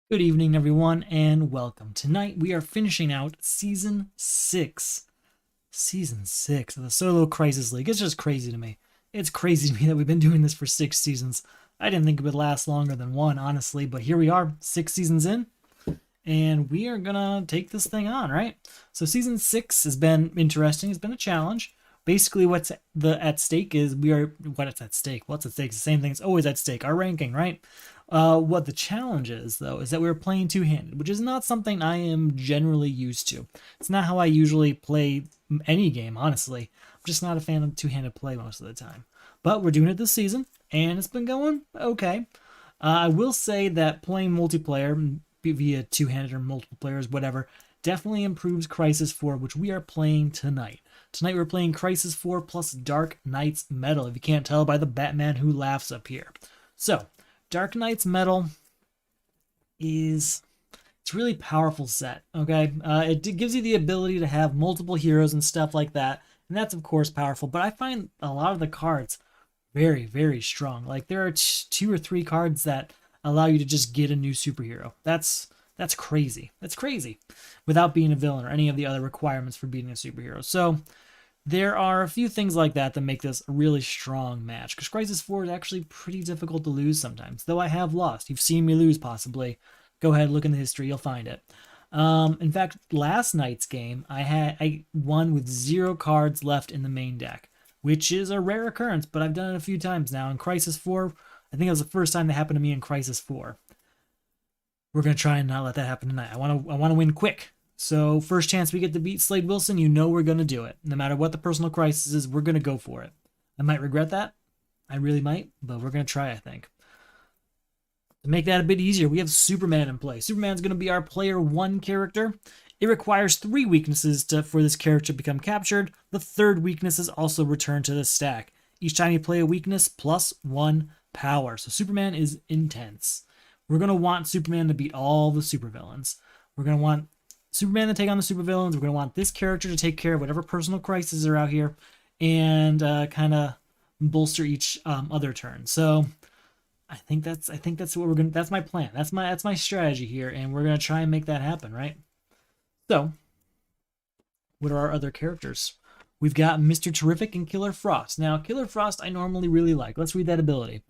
Good evening, everyone, and welcome. Tonight we are finishing out Season 6. Season 6 of the Solo Crisis League. It's just crazy to me. It's crazy to me that we've been doing this for 6 seasons. I didn't think it would last longer than one, honestly, but here we are, 6 seasons in, and we are gonna take this thing on, right? So Season 6 has been interesting. It's been a challenge. Basically, what's at stake is what's at stake. What's at stake is the same thing. It's always at stake. Our ranking, right? What the challenge is, though, is that we're playing two-handed, which is not something I am generally used to. It's not how I usually play any game, honestly. I'm just not a fan of two-handed play most of the time. But we're doing it this season, and it's been going okay. I will say that playing multiplayer via two-handed or multiple players, whatever, definitely improves Crisis 4, which we are playing tonight. Tonight we're playing Crisis 4 plus Dark Knight's Metal, if you can't tell by the Batman Who Laughs up here. So, Dark Knight's Metal it's a really powerful set, okay? It gives you the ability to have multiple heroes and stuff like that, and that's of course powerful, but I find a lot of the cards very, very strong. Like there are two or three cards that allow you to just get a new superhero. That's crazy. That's crazy without being a villain or any of the other requirements for being a superhero. So there are a few things like that that make this a really strong match, because Crisis 4 is actually pretty difficult to lose sometimes, though I have lost. You've seen me lose, possibly. Go ahead, look in the history, you'll find it. In fact, last night's game, I won with 0 cards left in the main deck, which is a rare occurrence, but I've done it a few times now. In Crisis 4, I think it was the first time that happened to me in Crisis 4. We're going to try and not let that happen tonight. I want to win quick. So first chance we get to beat Slade Wilson, you know we're going to do it. No matter what the personal crisis is, we're going to go for it. I might regret that. I really might, but we're going to try, I think. To make that a bit easier, we have Superman in play. Superman's going to be our player 1 character. It requires 3 weaknesses for this character to become captured. The third weakness is also returned to the stack. Each time you play a weakness, plus 1 power. So Superman is intense. We're going to want Superman to beat all the supervillains. We're going to want Superman to take on the supervillains. We're going to want this character to take care of whatever personal crises are out here and kind of bolster each other turn. So I think that's what we're going to, that's my plan. That's my strategy here, and we're going to try and make that happen, right? So what are our other characters? We've got Mr. Terrific and Killer Frost. Now, Killer Frost I normally really like. Let's read that ability.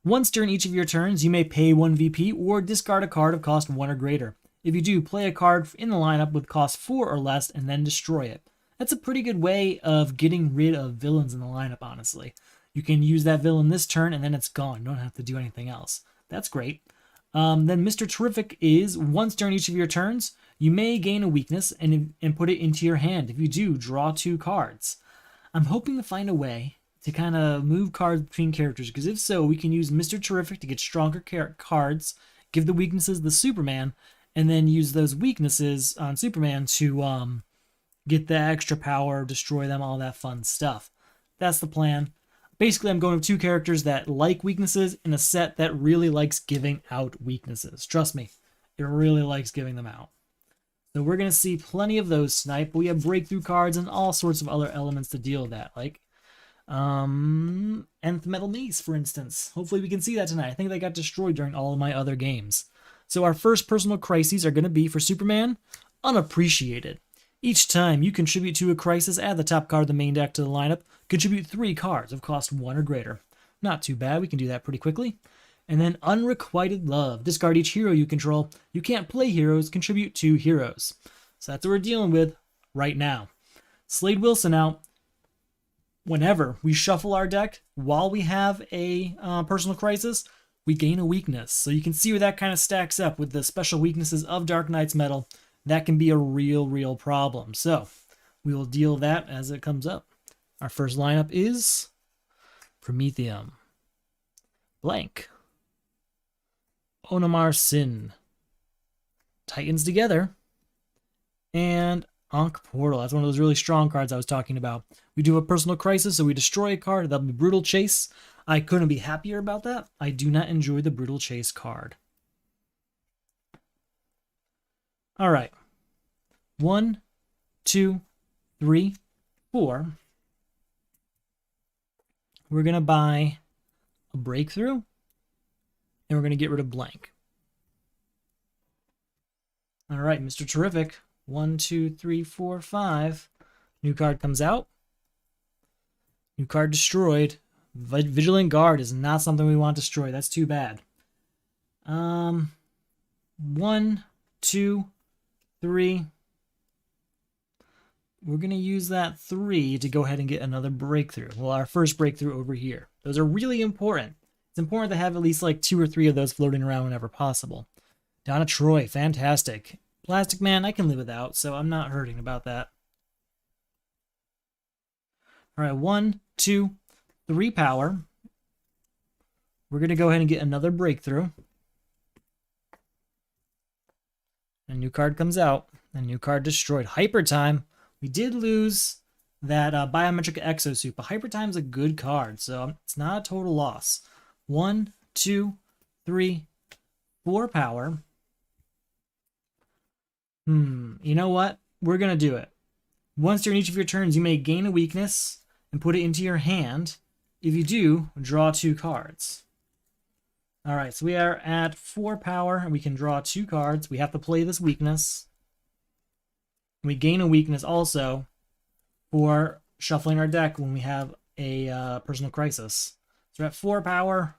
Once during each of your turns, you may pay 1 VP or discard a card of cost 1 or greater. If you do, play a card in the lineup with cost 4 or less and then destroy it. That's a pretty good way of getting rid of villains in the lineup, honestly. You can use that villain this turn and then it's gone. You don't have to do anything else. That's great. Then Mr. Terrific is, once during each of your turns, you may gain a weakness and put it into your hand. If you do, draw 2 cards. I'm hoping to find a way to kind of move cards between characters, because if so, we can use Mr. Terrific to get stronger cards, give the weaknesses to Superman, and then use those weaknesses on Superman to get the extra power, destroy them, all that fun stuff. That's the plan. Basically, I'm going with 2 characters that like weaknesses in a set that really likes giving out weaknesses. Trust me, it really likes giving them out. So we're going to see plenty of those tonight, but we have breakthrough cards and all sorts of other elements to deal with that, like Nth Metal Mace, for instance. Hopefully we can see that tonight. I think they got destroyed during all of my other games. So our first personal crises are going to be, for Superman, Unappreciated. Each time you contribute to a crisis, add the top card of the main deck to the lineup. Contribute 3 cards of cost 1 or greater. Not too bad, we can do that pretty quickly. And then Unrequited Love. Discard each hero you control. You can't play heroes, contribute 2 heroes. So that's what we're dealing with right now. Slade Wilson out. Whenever we shuffle our deck while we have a personal crisis, we gain a weakness. So you can see where that kind of stacks up with the special weaknesses of Dark Knight's Metal. That can be a real problem. So we will deal with that as it comes up. Our first lineup is Prometheum, Blank, Onamar Sin, Titans Together, and Ankh Portal. That's one of those really strong cards I was talking about. We do a personal crisis, so we destroy a card. That'll be Brutal Chase. I couldn't be happier about that. I do not enjoy the Brutal Chase card. All right. 1, 2, 3, 4. We're going to buy a Breakthrough, and we're going to get rid of Blank. All right, Mr. Terrific. 1, 2, 3, 4, 5. New card comes out. New card destroyed. Vigilant Guard is not something we want destroyed. That's too bad. 1, 2, 3. We're going to use that 3 to go ahead and get another breakthrough. Well, our first breakthrough over here. Those are really important. It's important to have at least like 2 or 3 of those floating around whenever possible. Donna Troy, fantastic. Plastic Man, I can live without, so I'm not hurting about that. All right, 1, 2, 3 power. We're going to go ahead and get another breakthrough. A new card comes out. A new card destroyed. Hyper Time. We did lose that biometric exosuit, but Hyper Time's a good card, so it's not a total loss. 1, 2, 3, 4 power. You know what? We're going to do it. Once during each of your turns, you may gain a weakness and put it into your hand. If you do, draw 2 cards. All right, so we are at 4 power, and we can draw 2 cards. We have to play this weakness. We gain a weakness also for shuffling our deck when we have a personal crisis. So we're at 4 power,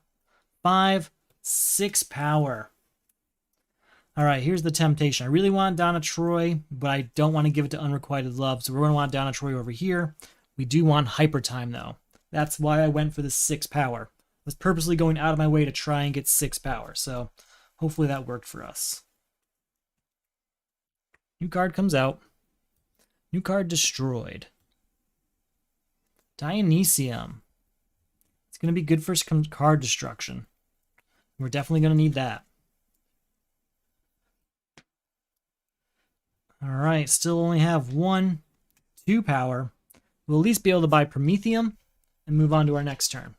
5, 6 power. All right, here's the temptation. I really want Donna Troy, but I don't want to give it to Unrequited Love, so we're going to want Donna Troy over here. We do want Hyper Time, though. That's why I went for the 6 power. I was purposely going out of my way to try and get 6 power, so hopefully that worked for us. New card comes out. New card destroyed. Dionysium. It's going to be good for some card destruction. We're definitely going to need that. All right, still only have 1, 2 power. We'll at least be able to buy Prometheum and move on to our next turn.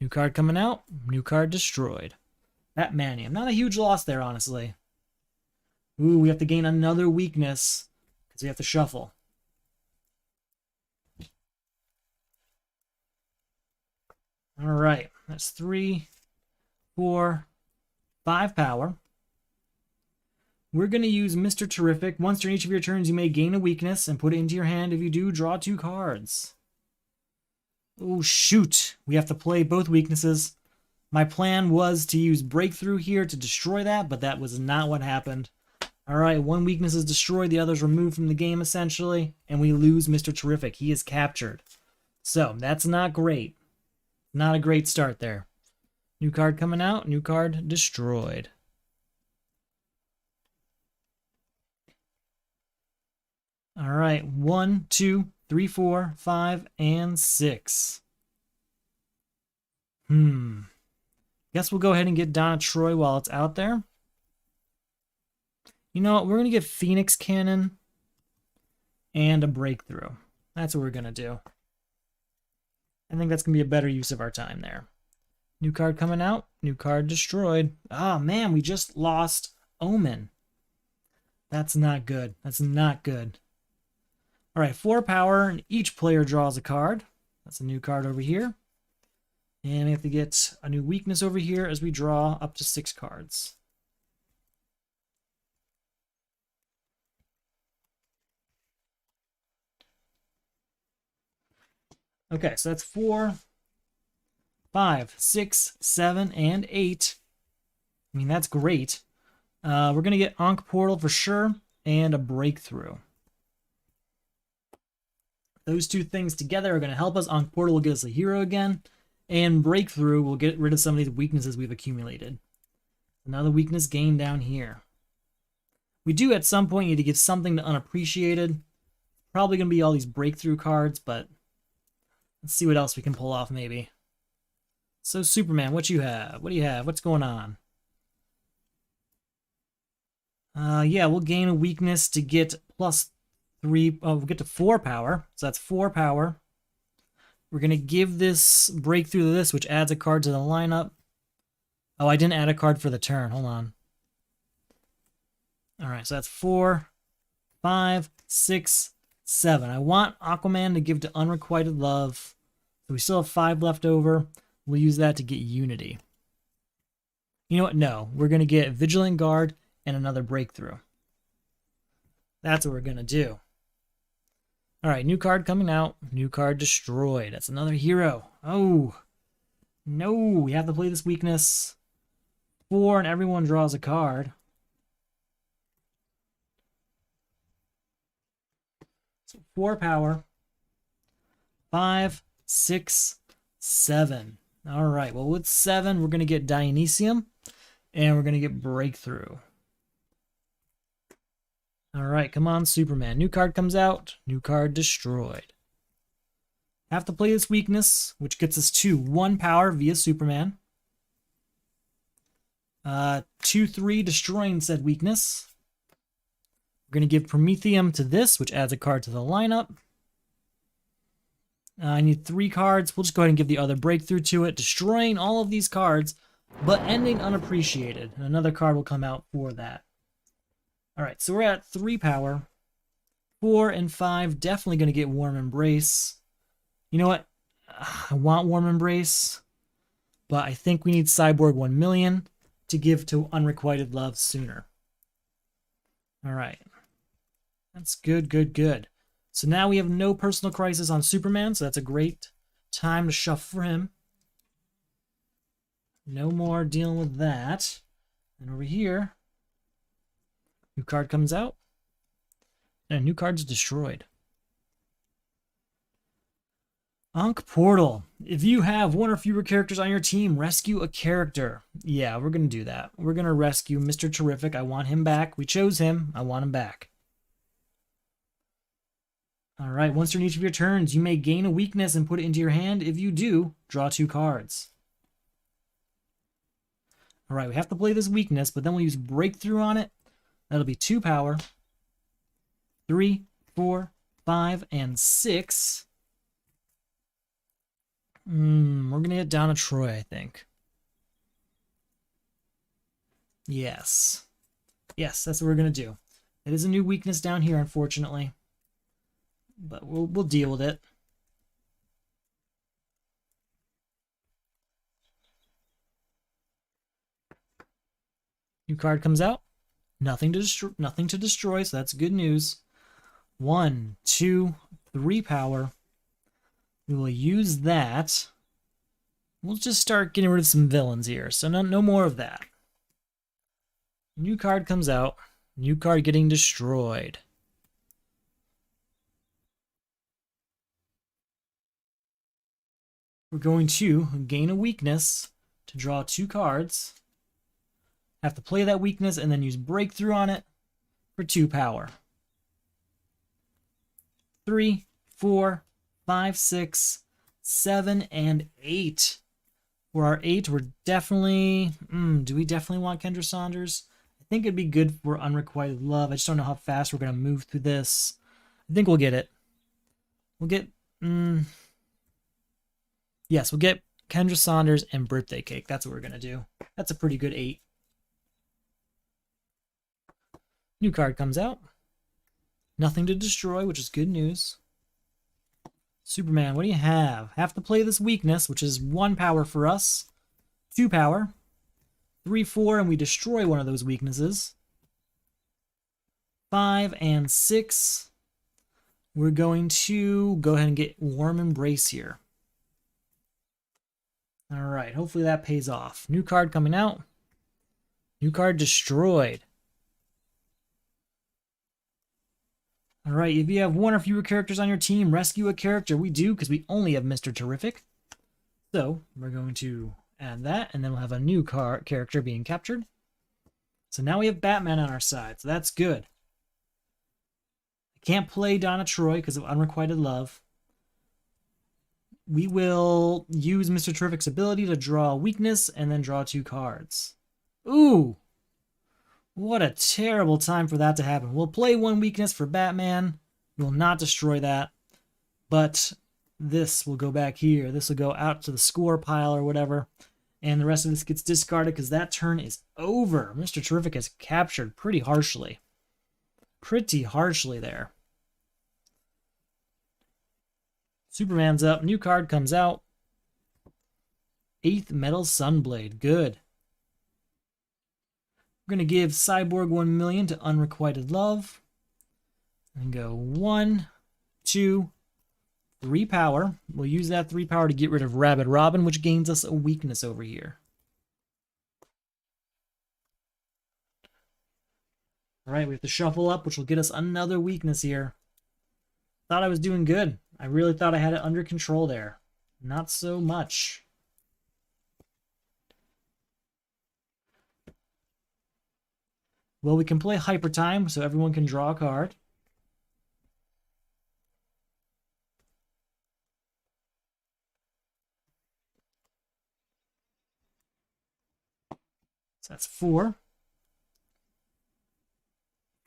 New card coming out. New card destroyed. Batmanium. Not a huge loss there, honestly. Ooh, we have to gain another weakness because we have to shuffle. All right, that's 3, 4, 5 power. We're going to use Mr. Terrific. Once during each of your turns, you may gain a weakness and put it into your hand. If you do, draw 2 cards. Oh, shoot. We have to play both weaknesses. My plan was to use Breakthrough here to destroy that, but that was not what happened. All right, 1 weakness is destroyed. The other is removed from the game, essentially, and we lose Mr. Terrific. He is captured. So, that's not great. Not a great start there. New card coming out. New card destroyed. All right, 1, 2, 3, 4, 5, and 6. Guess we'll go ahead and get Donna Troy while it's out there. You know what? We're going to get Phoenix Cannon and a Breakthrough. That's what we're going to do. I think that's going to be a better use of our time there. New card coming out. New card destroyed. Ah, man, we just lost Omen. That's not good. That's not good. All right, 4 power, and each player draws a card. That's a new card over here. And we have to get a new weakness over here as we draw up to 6 cards. Okay, so that's 4, 5, 6, 7, and 8. I mean, that's great. We're going to get Ankh Portal for sure, and a Breakthrough. Those 2 things together are going to help us. Ankh Portal will get us a hero again, and Breakthrough will get rid of some of these weaknesses we've accumulated. Another weakness gained down here. We do at some point need to give something to Unappreciated. Probably going to be all these Breakthrough cards, but let's see what else we can pull off, maybe. So, Superman, what you have? What do you have? What's going on? Yeah, we'll gain a weakness to get +3. Oh, we'll get to 4 power. So that's 4 power. We're going to give this Breakthrough to this, which adds a card to the lineup. Oh, I didn't add a card for the turn. Hold on. All right, so that's 4, 5, 6, 7. I want Aquaman to give to Unrequited Love. So we still have 5 left over. We'll use that to get Unity. You know what? No. We're going to get Vigilant Guard and another breakthrough. That's what we're going to do. All right, new card coming out. New card destroyed. That's another hero. Oh, no. We have to play this weakness. 4, and everyone draws a card. So 4 power. 5, 6, 7. All right, well, with 7, we're going to get Dionysium, and we're going to get Breakthrough. All right, come on, Superman. New card comes out. New card destroyed. Have to play this weakness, which gets us to 1 power via Superman. 2/3 destroying said weakness. We're going to give Prometheum to this, which adds a card to the lineup. I need 3 cards. We'll just go ahead and give the other breakthrough to it, destroying all of these cards, but ending unappreciated. And another card will come out for that. All right, so we're at 3 power. 4 and 5, definitely going to get Warm Embrace. You know what? I want Warm Embrace, but I think we need Cyborg 1 million to give to Unrequited Love sooner. All right. That's good, good, good. So now we have no personal crisis on Superman, so that's a great time to shuffle for him. No more dealing with that. And over here, new card comes out, and a new card's destroyed. Ankh Portal. If you have 1 or fewer characters on your team, rescue a character. Yeah, we're going to do that. We're going to rescue Mr. Terrific. I want him back. We chose him. I want him back. All right, once during each of your turns, you may gain a weakness and put it into your hand. If you do, draw 2 cards. All right, we have to play this weakness, but then we'll use Breakthrough on it. That'll be 2 power. 3, 4, 5, and 6. We're going to get Donna Troy, I think. Yes. Yes, that's what we're going to do. It is a new weakness down here, unfortunately. But we'll deal with it. New card comes out. Nothing to destroy, so that's good news. 1, 2, 3 power. We will use that. We'll just start getting rid of some villains here, so no more of that. New card comes out. New card getting destroyed. We're going to gain a weakness to draw 2 cards. Have to play that weakness and then use Breakthrough on it for 2 power. 3, 4, 5, 6, 7, and 8. For our 8, we're definitely... do we definitely want Kendra Saunders? I think it'd be good for Unrequited Love. I just don't know how fast we're going to move through this. I think we'll get it. We'll get... Yes, we'll get Kendra Saunders and Birthday Cake. That's what we're going to do. That's a pretty good 8. New card comes out. Nothing to destroy, which is good news. Superman, what do you have? Have to play this weakness, which is 1 power for us. 2 power. 3, 4, and we destroy one of those weaknesses. 5 and 6. We're going to go ahead and get Warm Embrace here. All right, hopefully that pays off. New card coming out. New card destroyed. All right, if you have 1 or fewer characters on your team, rescue a character. We do, because we only have Mr. Terrific. So we're going to add that, and then we'll have a new character being captured. So now we have Batman on our side, so that's good. I can't play Donna Troy because of Unrequited Love. We will use Mr. Terrific's ability to draw a weakness and then draw 2 cards. Ooh! What a terrible time for that to happen. We'll play 1 weakness for Batman. We will not destroy that. But this will go back here. This will go out to the score pile or whatever. And the rest of this gets discarded because that turn is over. Mr. Terrific is captured pretty harshly. Pretty harshly there. Superman's up. New card comes out. 8th Metal Sunblade. Good. We're going to give Cyborg 1 million to Unrequited Love. And go 1, 2, 3 power. We'll use that 3 power to get rid of Rabid Robin, which gains us a weakness over here. Alright, we have to shuffle up, which will get us another weakness here. Thought I was doing good. I really thought I had it under control there. Not so much. Well, we can play Hyper Time, so everyone can draw a card. So that's 4.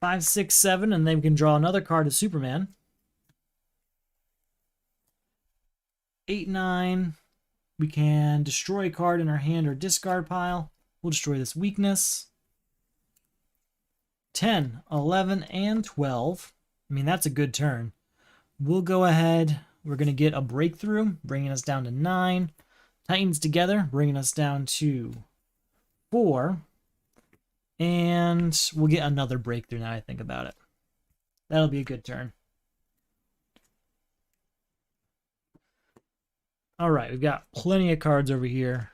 5, 6, 7, and then we can draw another card of Superman. 8, 9. We can destroy a card in our hand or discard pile. We'll destroy this weakness. 10, 11, and 12. I mean, that's a good turn. We'll go ahead. We're going to get a breakthrough, bringing us down to 9. Titans together, bringing us down to 4. And we'll get another breakthrough now I think about it. That'll be a good turn. Alright, we've got plenty of cards over here.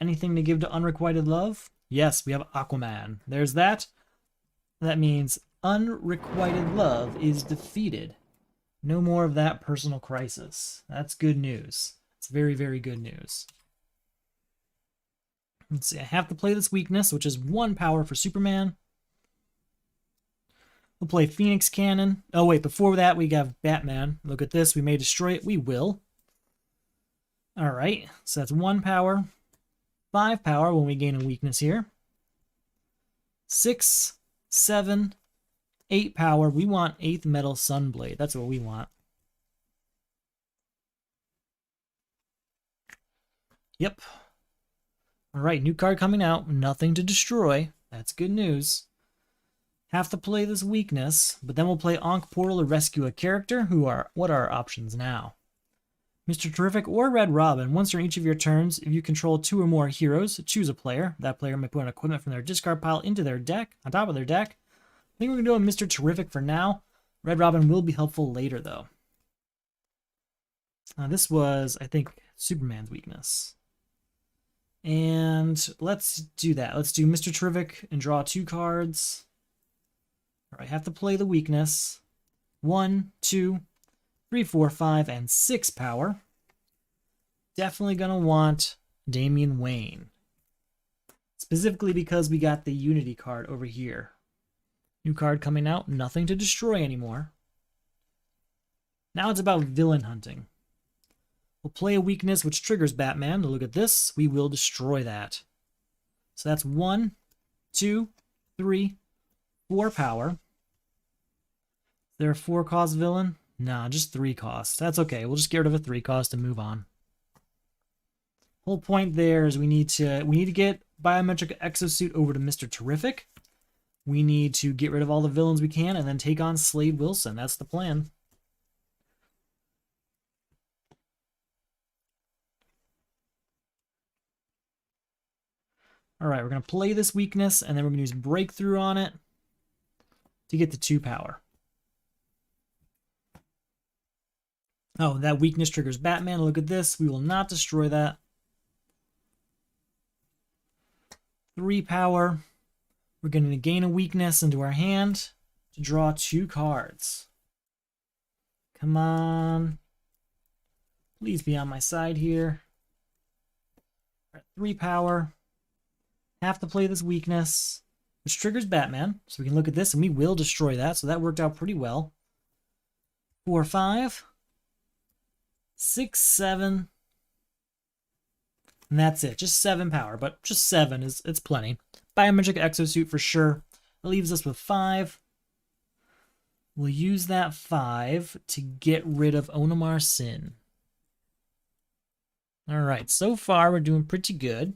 Anything to give to Unrequited Love? Yes, we have Aquaman. There's that. That means Unrequited Love is defeated. No more of that personal crisis. That's good news. It's very, very good news. Let's see, I have to play this weakness, which is 1 power for Superman. We'll play Phoenix Cannon. Oh, wait, before that, we have Batman. Look at this. We may destroy it. We will. All right, so that's 1 power. 5 power when we gain a weakness here. 6, 7, 8 power. We want 8th Metal Sunblade. That's what we want. Yep. All right, new card coming out. Nothing to destroy. That's good news. Have to play this weakness, but then we'll play Ankh Portal to rescue a character. What are our options now? Mr. Terrific or Red Robin. Once during each of your turns, if you control 2 or more heroes, choose a player. That player may put an equipment from their discard pile into their deck, on top of their deck. I think we're going to do a Mr. Terrific for now. Red Robin will be helpful later, though. This was, I think, Superman's weakness. And let's do that. Let's do Mr. Terrific and draw 2 cards. All right, I have to play the weakness. 1, 2, 3, 4, 5, and 6 power. Definitely going to want Damian Wayne. Specifically because we got the Unity card over here. New card coming out, nothing to destroy anymore. Now it's about villain hunting. We'll play a weakness which triggers Batman. Look at this. We will destroy that. So that's 1, 2, 3, 4 power. Is there a 4-cost villain? Nah, just 3 costs. That's okay. We'll just get rid of a 3 cost and move on. Whole point there is we need to get Biometric Exosuit over to Mr. Terrific. We need to get rid of all the villains we can and then take on Slade Wilson. That's the plan. All right, we're going to play this weakness, and then we're going to use Breakthrough on it to get the 2 power. Oh, that weakness triggers Batman. Look at this. We will not destroy that. 3 power. We're going to gain a weakness into our hand to draw 2 cards. Come on. Please be on my side here. We're at 3 power. Have to play this weakness, which triggers Batman. So we can look at this, and we will destroy that. So that worked out pretty well. 4, 5. 6, 7. And that's it. Just 7 power, but just 7 it's plenty. Biometric Exosuit for sure. It leaves us with 5. We'll use that 5 to get rid of Onamar Sin. Alright, so far we're doing pretty good.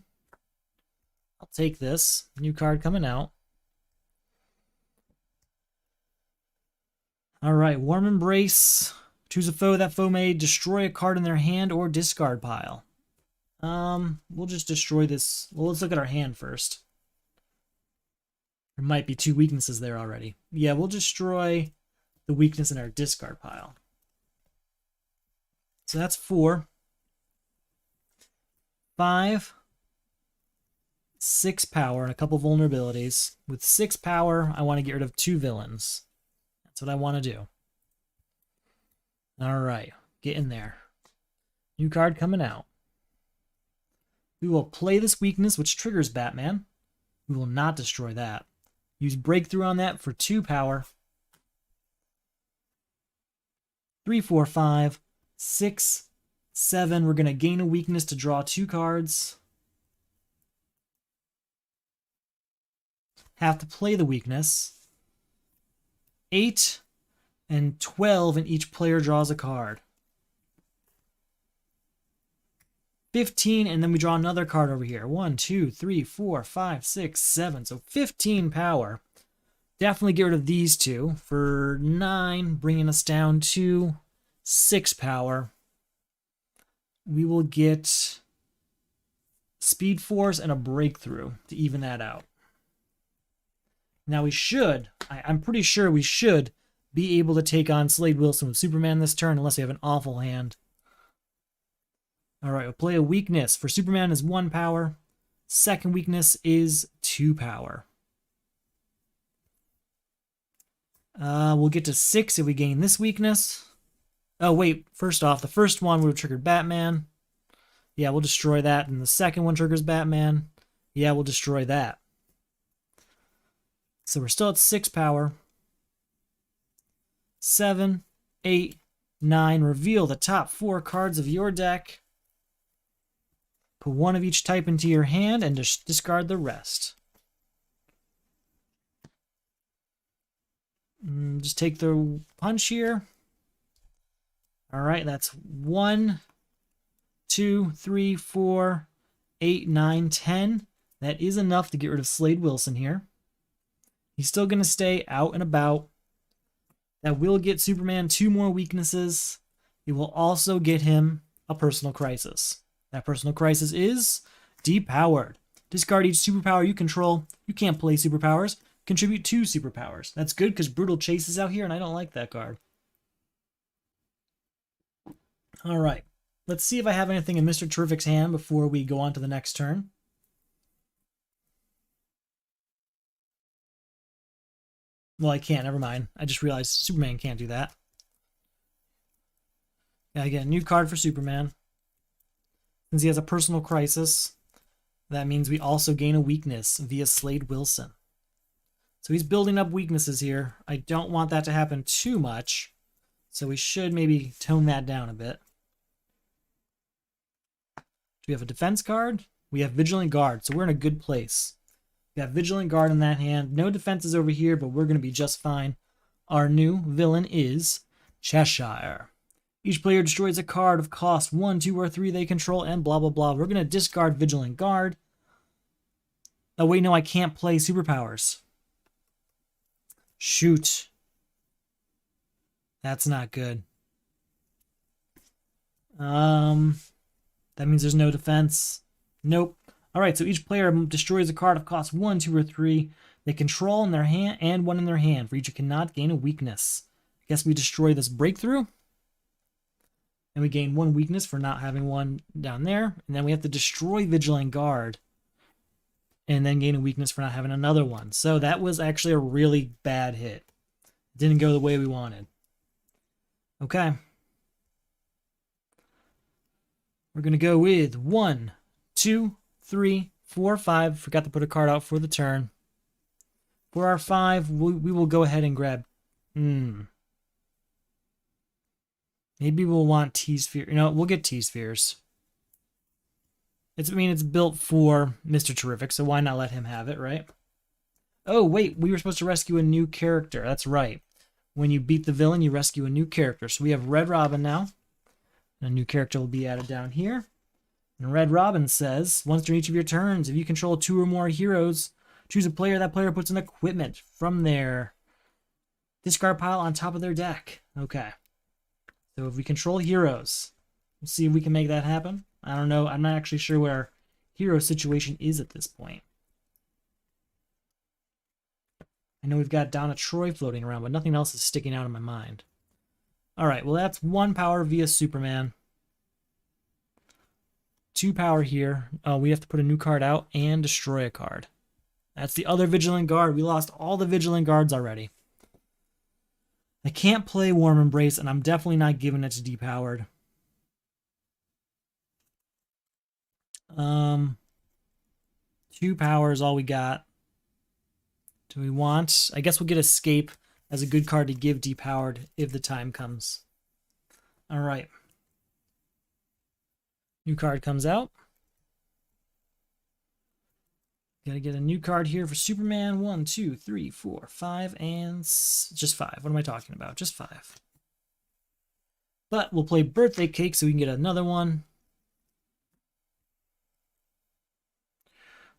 I'll take this. New card coming out. Alright, Warm Embrace. Choose a foe. That foe may destroy a card in their hand or discard pile. We'll just destroy this. Well, let's look at our hand first. There might be 2 weaknesses there already. Yeah, we'll destroy the weakness in our discard pile. So that's 4. 5. 6 power and a couple vulnerabilities. With 6 power, I want to get rid of 2 villains. That's what I want to do. Alright, get in there. New card coming out. We will play this weakness, which triggers Batman. We will not destroy that. Use Breakthrough on that for 2 power. 3, 4, 5, 6, 7. We're going to gain a weakness to draw 2 cards. Have to play the weakness. 8 and 12, and each player draws a card. 15, and then we draw another card over here. 1, 2, 3, 4, 5, 6, 7. So 15 power. Definitely get rid of these 2 for 9, bringing us down to 6 power. We will get Speed Force and a Breakthrough to even that out. Now we should, I'm pretty sure we should be able to take on Slade Wilson with Superman this turn, unless we have an awful hand. Alright, we'll play a weakness. For Superman is 1 power. Second weakness is 2 power. We'll get to 6 if we gain this weakness. Oh, wait. First off, the first one would have triggered Batman. Yeah, we'll destroy that. And the second one triggers Batman. Yeah, we'll destroy that. So we're still at 6 power. 7, 8, 9. Reveal the top 4 cards of your deck. Put 1 of each type into your hand and discard the rest. Just take the punch here. Alright, that's 1, 2, 3, 4, 8, 9, 10. That is enough to get rid of Slade Wilson here. He's still going to stay out and about. That will get Superman 2 more weaknesses. It will also get him a personal crisis. That personal crisis is depowered. Discard each superpower you control. You can't play superpowers. Contribute 2 superpowers. That's good because Brutal Chase is out here and I don't like that card. Alright. Let's see if I have anything in Mr. Terrific's hand before we go on to the next turn. Well, I can't. Never mind. I just realized Superman can't do that. Gotta get a new card for Superman. Since he has a personal crisis, that means we also gain a weakness via Slade Wilson. So he's building up weaknesses here. I don't want that to happen too much, so we should maybe tone that down a bit. Do we have a defense card? We have Vigilant Guard, so we're in a good place. We have Vigilant Guard in that hand. No defenses over here, but we're going to be just fine. Our new villain is Cheshire. Each player destroys a card of cost 1, 2, or 3 they control, and blah, blah, blah. We're going to discard Vigilant Guard. Oh, wait, no, I can't play superpowers. Shoot. That's not good. That means there's no defense. Nope. Alright, so each player destroys a card of cost 1, 2, or 3 they control in their hand and 1 in their hand. For each, you cannot gain a weakness. I guess we destroy this Breakthrough. And we gain 1 weakness for not having 1 down there. And then we have to destroy Vigilant Guard. And then gain a weakness for not having another one. So that was actually a really bad hit. It didn't go the way we wanted. Okay. We're going to go with 1, 2, 3, 4, 5. Forgot to put a card out for the turn. For our 5, we will go ahead and grab... Maybe we'll want T-Sphere. No, we'll get T-Spheres. I mean, it's built for Mr. Terrific, so why not let him have it, right? Oh, wait, we were supposed to rescue a new character. That's right. When you beat the villain, you rescue a new character. So we have Red Robin now. A new character will be added down here. And Red Robin says, once during each of your turns, if you control 2 or more heroes, choose a player. That player puts an equipment from their discard pile on top of their deck. Okay. So if we control heroes, we'll see if we can make that happen. I don't know. I'm not actually sure where hero situation is at this point. I know we've got Donna Troy floating around, but nothing else is sticking out in my mind. All right, well, that's 1 power via Superman. 2 power here. We have to put a new card out and destroy a card. That's the other Vigilant Guard. We lost all the Vigilant Guards already. I can't play Warm Embrace, and I'm definitely not giving it to depowered. 2 power is all we got. Do we want... I guess we'll get Escape as a good card to give depowered if the time comes. All right. New card comes out. Gotta get a new card here for Superman. 1, 2, 3, 4, 5, and just 5. What am I talking about? Just 5. But we'll play Birthday Cake so we can get another one.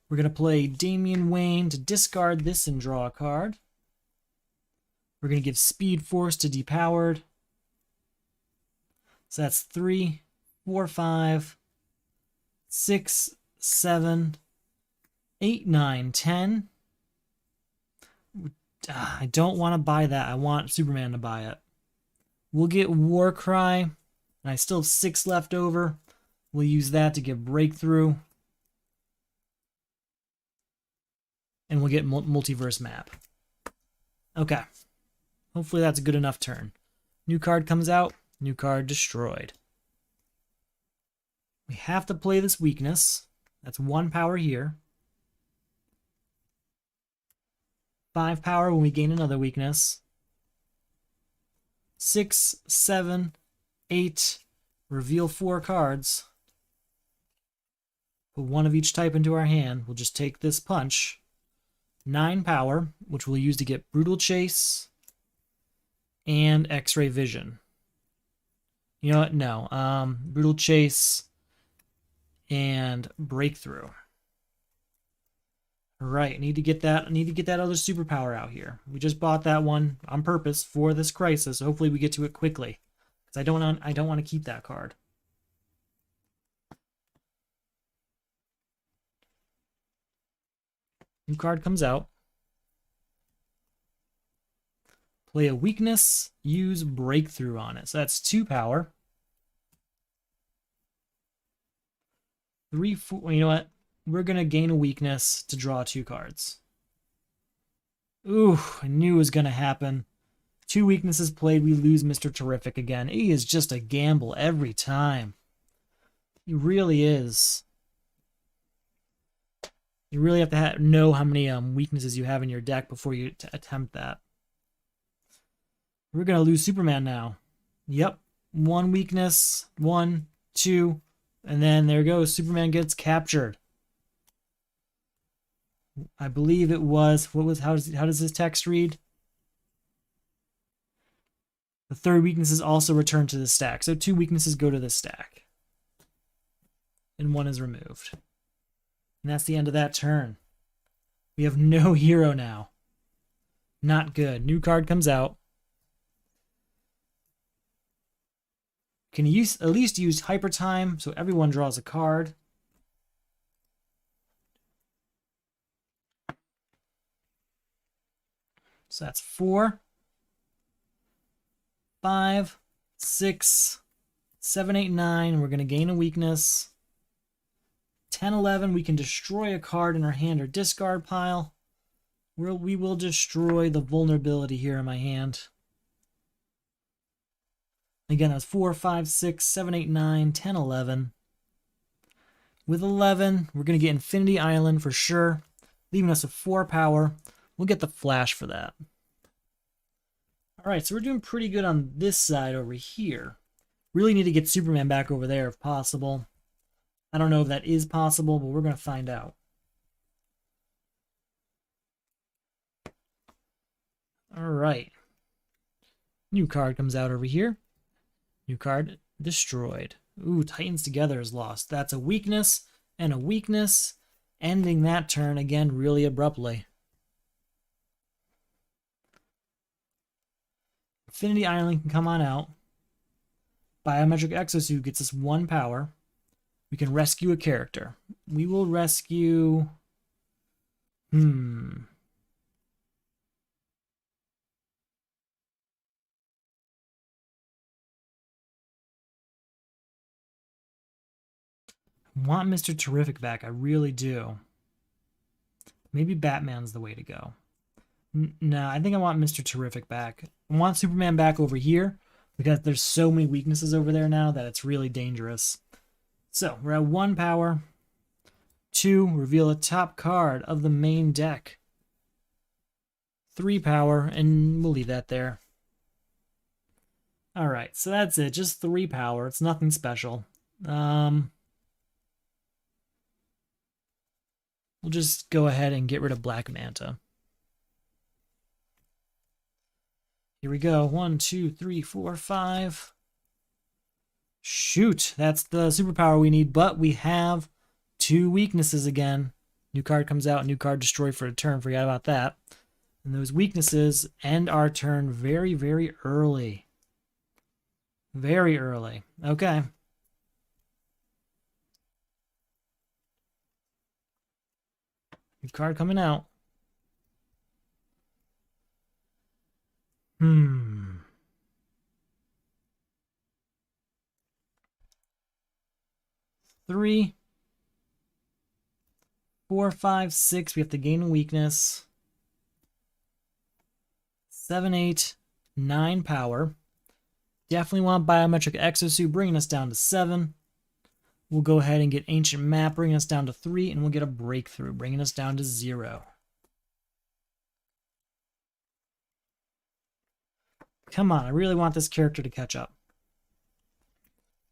We're gonna play Damian Wayne to discard this and draw a card. We're gonna give Speed Force to depowered. So that's 3, 4, 5, 6, 7, 8, 9, 10. I don't want to buy that. I want Superman to buy it. We'll get Warcry, and I still have 6 left over. We'll use that to give Breakthrough. And we'll get Multiverse Map. Okay. Hopefully that's a good enough turn. New card comes out. New card destroyed. We have to play this weakness. That's 1 power here. 5 power when we gain another weakness. 6, 7, 8. Reveal 4 cards. Put 1 of each type into our hand. We'll just take this punch. 9 power, which we'll use to get Brutal Chase and X-Ray Vision. You know what? No. Brutal Chase and Breakthrough. All right, I need to get that. I need to get that other superpower out here. We just bought that one on purpose for this crisis. Hopefully, we get to it quickly, because I don't want to keep that card. New card comes out. Play a weakness. Use Breakthrough on it. So that's 2 power. 3, 4. Well, you know what? We're going to gain a weakness to draw 2 cards. Ooh, I knew it was going to happen. 2 weaknesses played, we lose Mr. Terrific again. He is just a gamble every time. He really is. You really have to know how many weaknesses you have in your deck before you attempt that. We're going to lose Superman now. Yep. 1 weakness. 1, 2. And then there goes. Superman gets captured. I believe it was... How does this text read? The 3rd weakness is also returned to the stack. So 2 weaknesses go to the stack. And 1 is removed. And that's the end of that turn. We have no hero now. Not good. New card comes out. Can you at least use Hyper Time so everyone draws a card? So that's 4, 5, 6, 7, 8, 9. We're going to gain a weakness. 10, 11, we can destroy a card in our hand or discard pile. We will destroy the vulnerability here in my hand. Again, that's 4, 5, 6, 7, 8, 9, 10, 11. With 11, we're going to get Infinity Island for sure, leaving us with 4 power. We'll get the Flash for that. All right, so we're doing pretty good on this side over here. Really need to get Superman back over there if possible. I don't know if that is possible, but we're going to find out. All right. New card comes out over here. New card destroyed. Ooh, Titans Together is lost. That's a weakness and a weakness, ending that turn again really abruptly. Infinity Island can come on out. Biometric Exosuit gets us 1 power. We can rescue a character. We will rescue... Want Mr. Terrific back. I really do. Maybe Batman's the way to go. No, I think I want Mr. Terrific back. I want Superman back over here because there's so many weaknesses over there now that it's really dangerous. So we're at 1 power. 2, reveal a top card of the main deck. 3 power, and we'll leave that there. Alright, so that's it. Just 3 power. It's nothing special. We'll just go ahead and get rid of Black Manta. Here we go. 1, 2, 3, 4, 5. Shoot, that's the superpower we need, but we have 2 weaknesses again. New card comes out, new card destroy for a turn. Forgot about that. And those weaknesses end our turn very, very early. Very early. Okay. New card coming out. 3, 4, 5, 6. We have to gain a weakness. 7, 8, 9 power. Definitely want Biometric Exosuit, bringing us down to 7. We'll go ahead and get Ancient Map, bringing us down to 3, and we'll get a Breakthrough, bringing us down to 0. Come on, I really want this character to catch up.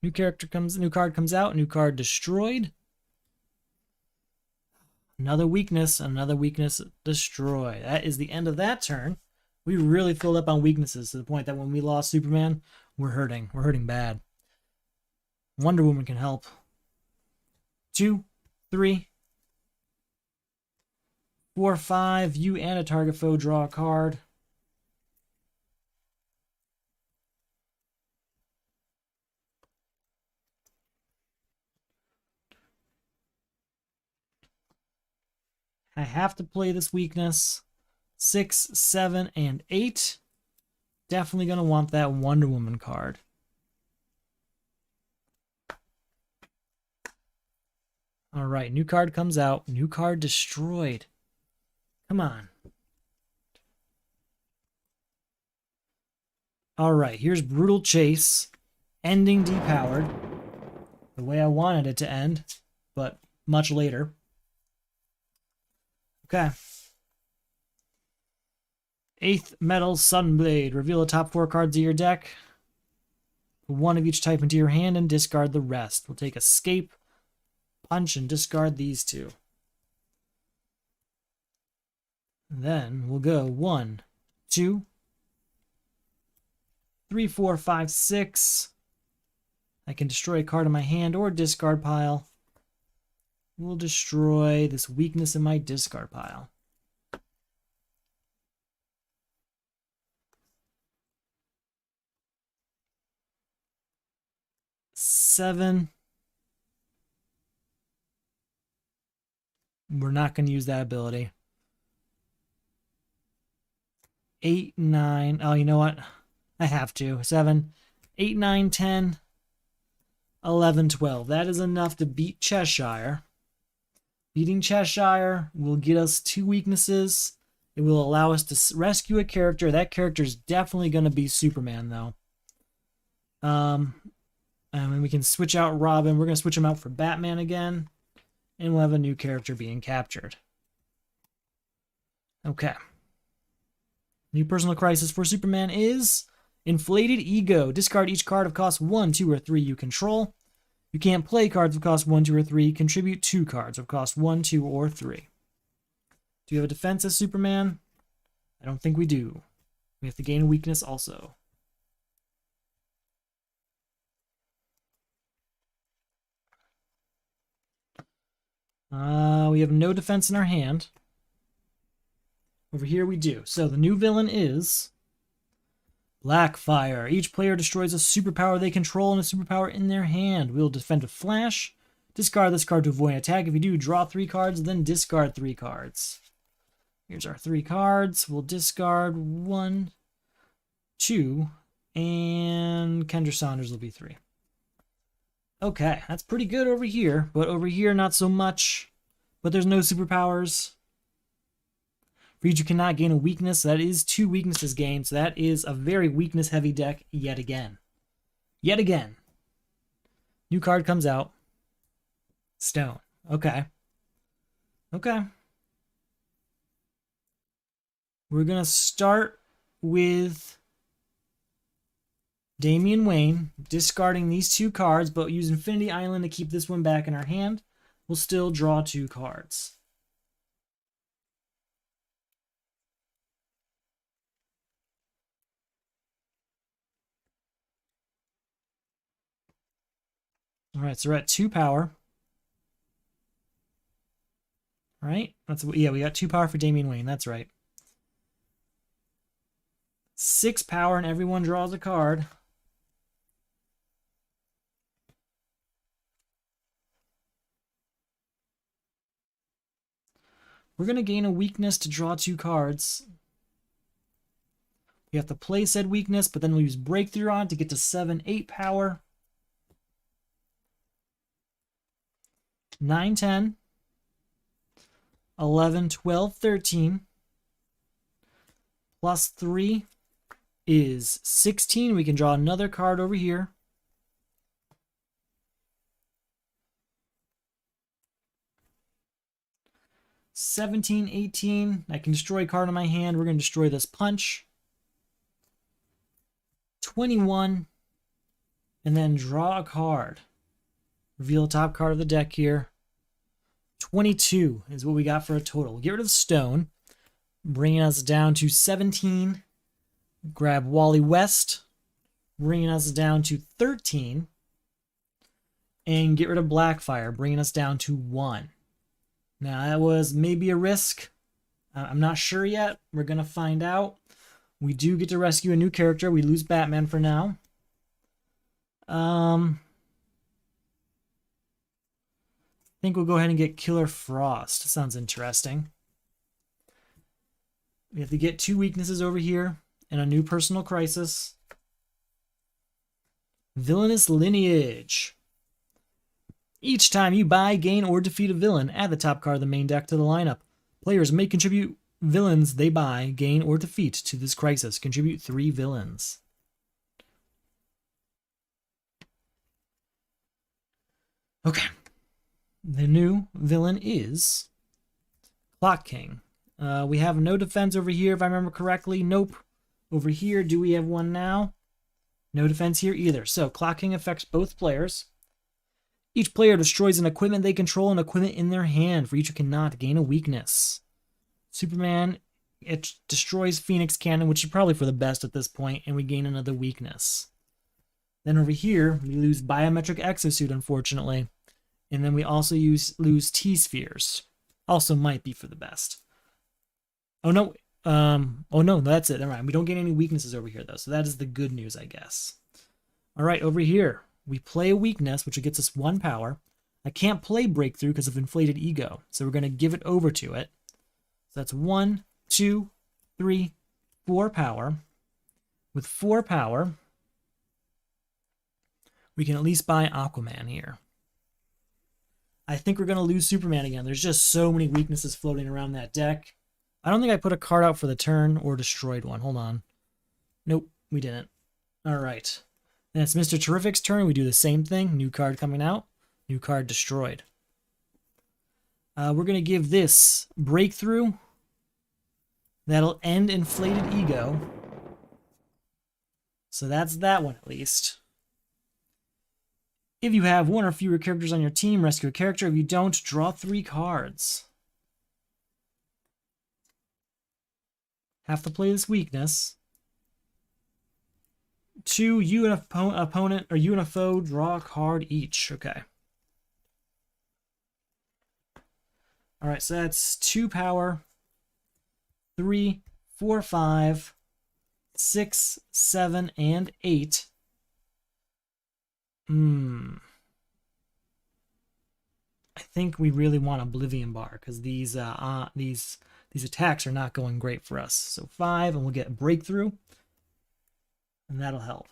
New card comes out, new card destroyed. Another weakness destroy. That is the end of that turn. We really filled up on weaknesses to the point that when we lost Superman, we're hurting. We're hurting bad. Wonder Woman can help. 2, 3, 4, 5. You and a target foe draw a card. I have to play this weakness. 6, 7, and 8. Definitely going to want that Wonder Woman card. All right, new card comes out. New card destroyed. Come on. All right, here's Brutal Chase. Ending depowered. The way I wanted it to end, but much later. Okay. 8th Metal Sunblade. Reveal the top 4 cards of your deck. Put 1 of each type into your hand and discard the rest. We'll take Escape, Punch, and discard these 2. Then we'll go 1, 2, 3, 4, 5, 6. I can destroy a card in my hand or discard pile. We'll destroy this weakness in my discard pile. Seven. We're not going to use that ability. 8, 9. Oh, you know what? I have to. 7, 8, 9, 10, 11, 12. That is enough to beat Cheshire. Beating Cheshire will get us 2 weaknesses. It will allow us to rescue a character. That character is definitely going to be Superman, though. And we can switch out Robin. We're going to switch him out for Batman again. And we'll have a new character being captured. Okay. New personal crisis for Superman is Inflated Ego. Discard each card of cost 1, 2, or 3 you control. You can't play cards of cost 1, 2, or 3. Contribute 2 cards of cost 1, 2, or 3. Do you have a defense as Superman? I don't think we do. We have to gain a weakness also. We have no defense in our hand. Over here we do. So the new villain is Blackfire. Each player destroys a superpower they control and a superpower in their hand. We'll defend with Flash. Discard this card to avoid an attack. If you do, draw 3 cards, then discard 3 cards. Here's our 3 cards. We'll discard 1, 2, and Kendra Saunders will be 3. Okay, that's pretty good over here, but over here not so much. But there's no superpowers. For each you cannot gain a weakness. That is 2 weaknesses gained. So that is a very weakness-heavy deck yet again. Yet again. New card comes out. Stone. Okay. Okay. We're going to start with Damian Wayne, discarding these 2 cards, but use Infinity Island to keep this one back in our hand. We'll still draw 2 cards. All right, so we're at 2 power. All right, yeah, we got 2 power for Damian Wayne. That's right. 6 power, and everyone draws a card. We're going to gain a weakness to draw 2 cards. We have to play said weakness, but then we'll use Breakthrough on to get to 7, 8 power. 9, 10, 11, 12, 13. Plus 3 is 16. We can draw another card over here. $17, 18. I can destroy a card in my hand. We're going to destroy this punch. 21. And then draw a card. Reveal the top card of the deck here. 22 is what we got for a total. We'll get rid of Stone, bringing us down to 17. Grab Wally West, bringing us down to 13. And get rid of Blackfire, bringing us down to 1. Now, that was maybe a risk. I'm not sure yet. We're going to find out. We do get to rescue a new character. We lose Batman for now. I think we'll go ahead and get Killer Frost. Sounds interesting. We have to get 2 weaknesses over here and a new personal crisis. Villainous Lineage. Each time you buy, gain, or defeat a villain, add the top card of the main deck to the lineup. Players may contribute villains they buy, gain, or defeat to this crisis. Contribute 3 villains. Okay. The new villain is Clock King. We have no defense over here, if I remember correctly. Nope. Over here, do we have one now? No defense here either. So, Clock King affects both players. Each player destroys an equipment they control, an equipment in their hand. For each who cannot, gain a weakness. Superman, it destroys Phoenix Cannon, which is probably for the best at this point, and we gain another weakness. Then over here, we lose Biometric Exosuit, unfortunately. And then we also lose T-Spheres. Also might be for the best. Oh no, that's it. Never mind. We don't get any weaknesses over here, though. So that is the good news, I guess. All right, over here. We play a weakness, which gets us 1 power. I can't play Breakthrough because of Inflated Ego. So we're going to give it over to it. So that's 1, 2, 3, 4 power. With 4 power, we can at least buy Aquaman here. I think we're going to lose Superman again. There's just so many weaknesses floating around that deck. I don't think I put a card out for the turn or destroyed one. Hold on. Nope, we didn't. All right. Then it's Mr. Terrific's turn. We do the same thing. New card coming out. New card destroyed. We're going to give this Breakthrough. That'll end Inflated Ego. So that's that one at least. If you have 1 or fewer characters on your team, rescue a character. If you don't, draw 3 cards. Have to play this weakness. 2, you and an opponent, or you and a foe, draw a card each. Okay. All right, so that's 2 power, 3, 4, 5, 6, 7, and 8. I think we really want Oblivion Bar because these attacks are not going great for us. So 5, and we'll get Breakthrough, and that'll help.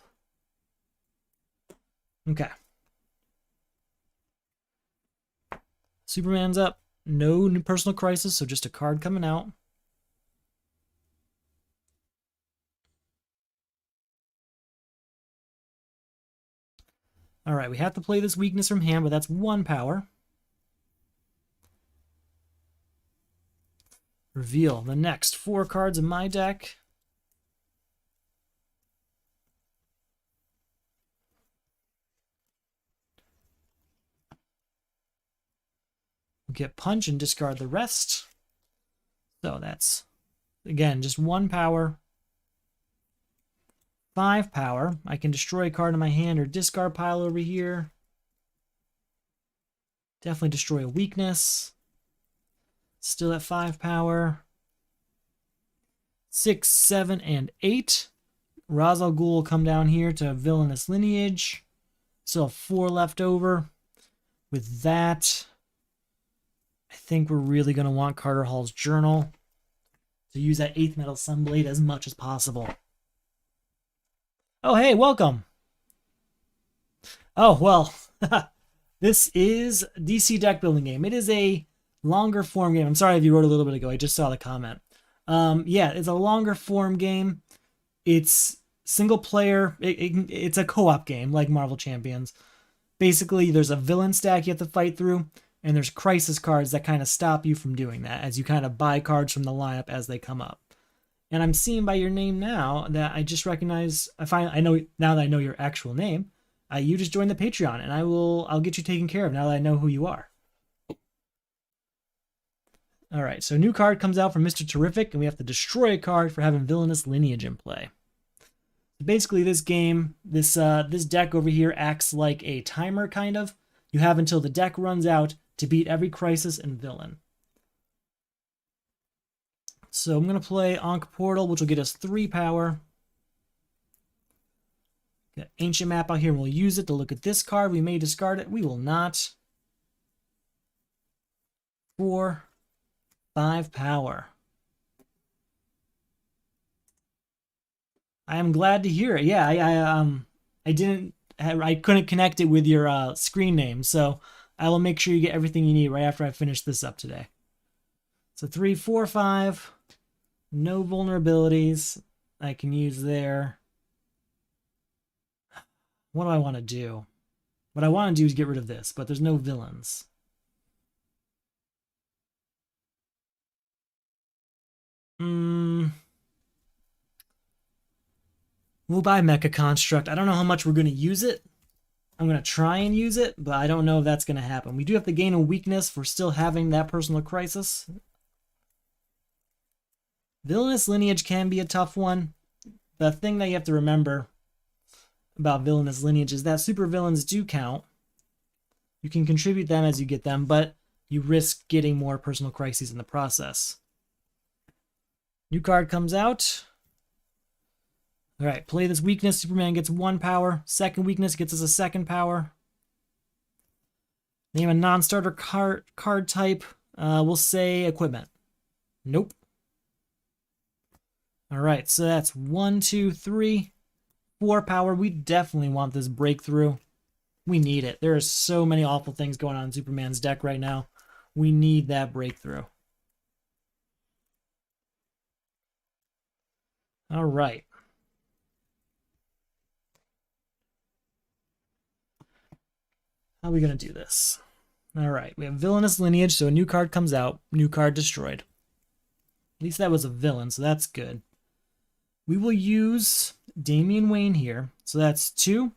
Okay. Superman's up. No new personal crisis, so just a card coming out. All right, we have to play this weakness from hand, but that's 1 power. Reveal the next 4 cards in my deck. We'll get punch and discard the rest. So that's, again, just 1 power. 5 power. I can destroy a card in my hand or discard pile over here. Definitely destroy a weakness. Still at 5 power. 6, 7, and 8. Ra's al Ghul will come down here to Villainous Lineage. Still have 4 left over. With that, I think we're really going to want Carter Hall's Journal to use that 8th Metal Sunblade as much as possible. Oh, hey, welcome. Oh, well, this is DC deck building game. It is a longer form game. I'm sorry if you wrote a little bit ago. I just saw the comment. Yeah, it's a longer form game. It's single player. It's a co-op game like Marvel Champions. Basically, there's a villain stack you have to fight through, and there's crisis cards that kind of stop you from doing that as you kind of buy cards from the lineup as they come up. And I'm seeing by your name now that I just recognize. I know now that I know your actual name. You just joined the Patreon, and I'll get you taken care of now that I know who you are. All right, so a new card comes out from Mr. Terrific, and we have to destroy a card for having Villainous Lineage in play. Basically, this game, this deck over here acts like a timer, kind of. You have until the deck runs out to beat every crisis and villain. So I'm going to play Ankh Portal, which will get us 3 power. Got Ancient Map out here, and we'll use it to look at this card. We may discard it. We will not. 4, 5 power. I am glad to hear it. Yeah, I couldn't connect it with your screen name, so I will make sure you get everything you need right after I finish this up today. So 3, 4, 5. No vulnerabilities I can use there. What do I want to do? What I want to do is get rid of this, but there's no villains. We'll buy Mecha Construct. I don't know how much we're going to use it. I'm going to try and use it, but I don't know if that's going to happen. We do have to gain a weakness for still having that personal crisis. Villainous Lineage can be a tough one. The thing that you have to remember about Villainous Lineage is that supervillains do count. You can contribute them as you get them, but you risk getting more personal crises in the process. New card comes out. All right, play this weakness. Superman gets 1 power. Second weakness gets us a 2nd power. Name a non-starter card type. We'll say equipment. Nope. All right, so that's 1, 2, 3, 4 power. We definitely want this breakthrough. We need it. There are so many awful things going on in Superman's deck right now. We need that breakthrough. All right. How are we going to do this? All right, we have Villainous Lineage, so a new card comes out. New card destroyed. At least that was a villain, so that's good. We will use Damian Wayne here. So that's 2.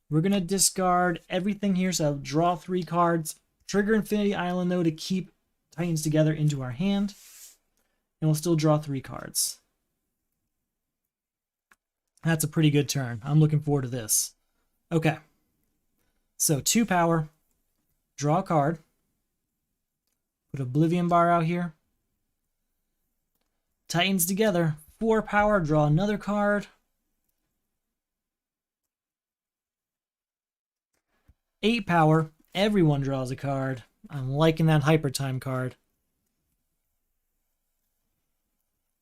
We're going to discard everything here, so I'll draw 3 cards. Trigger Infinity Island, though, to keep Titans Together into our hand. And we'll still draw 3 cards. That's a pretty good turn. I'm looking forward to this. Okay. So 2 power. Draw a card. Put Oblivion Bar out here. Titans Together. 4 power. Draw another card. 8 power. Everyone draws a card. I'm liking that Hyper Time card.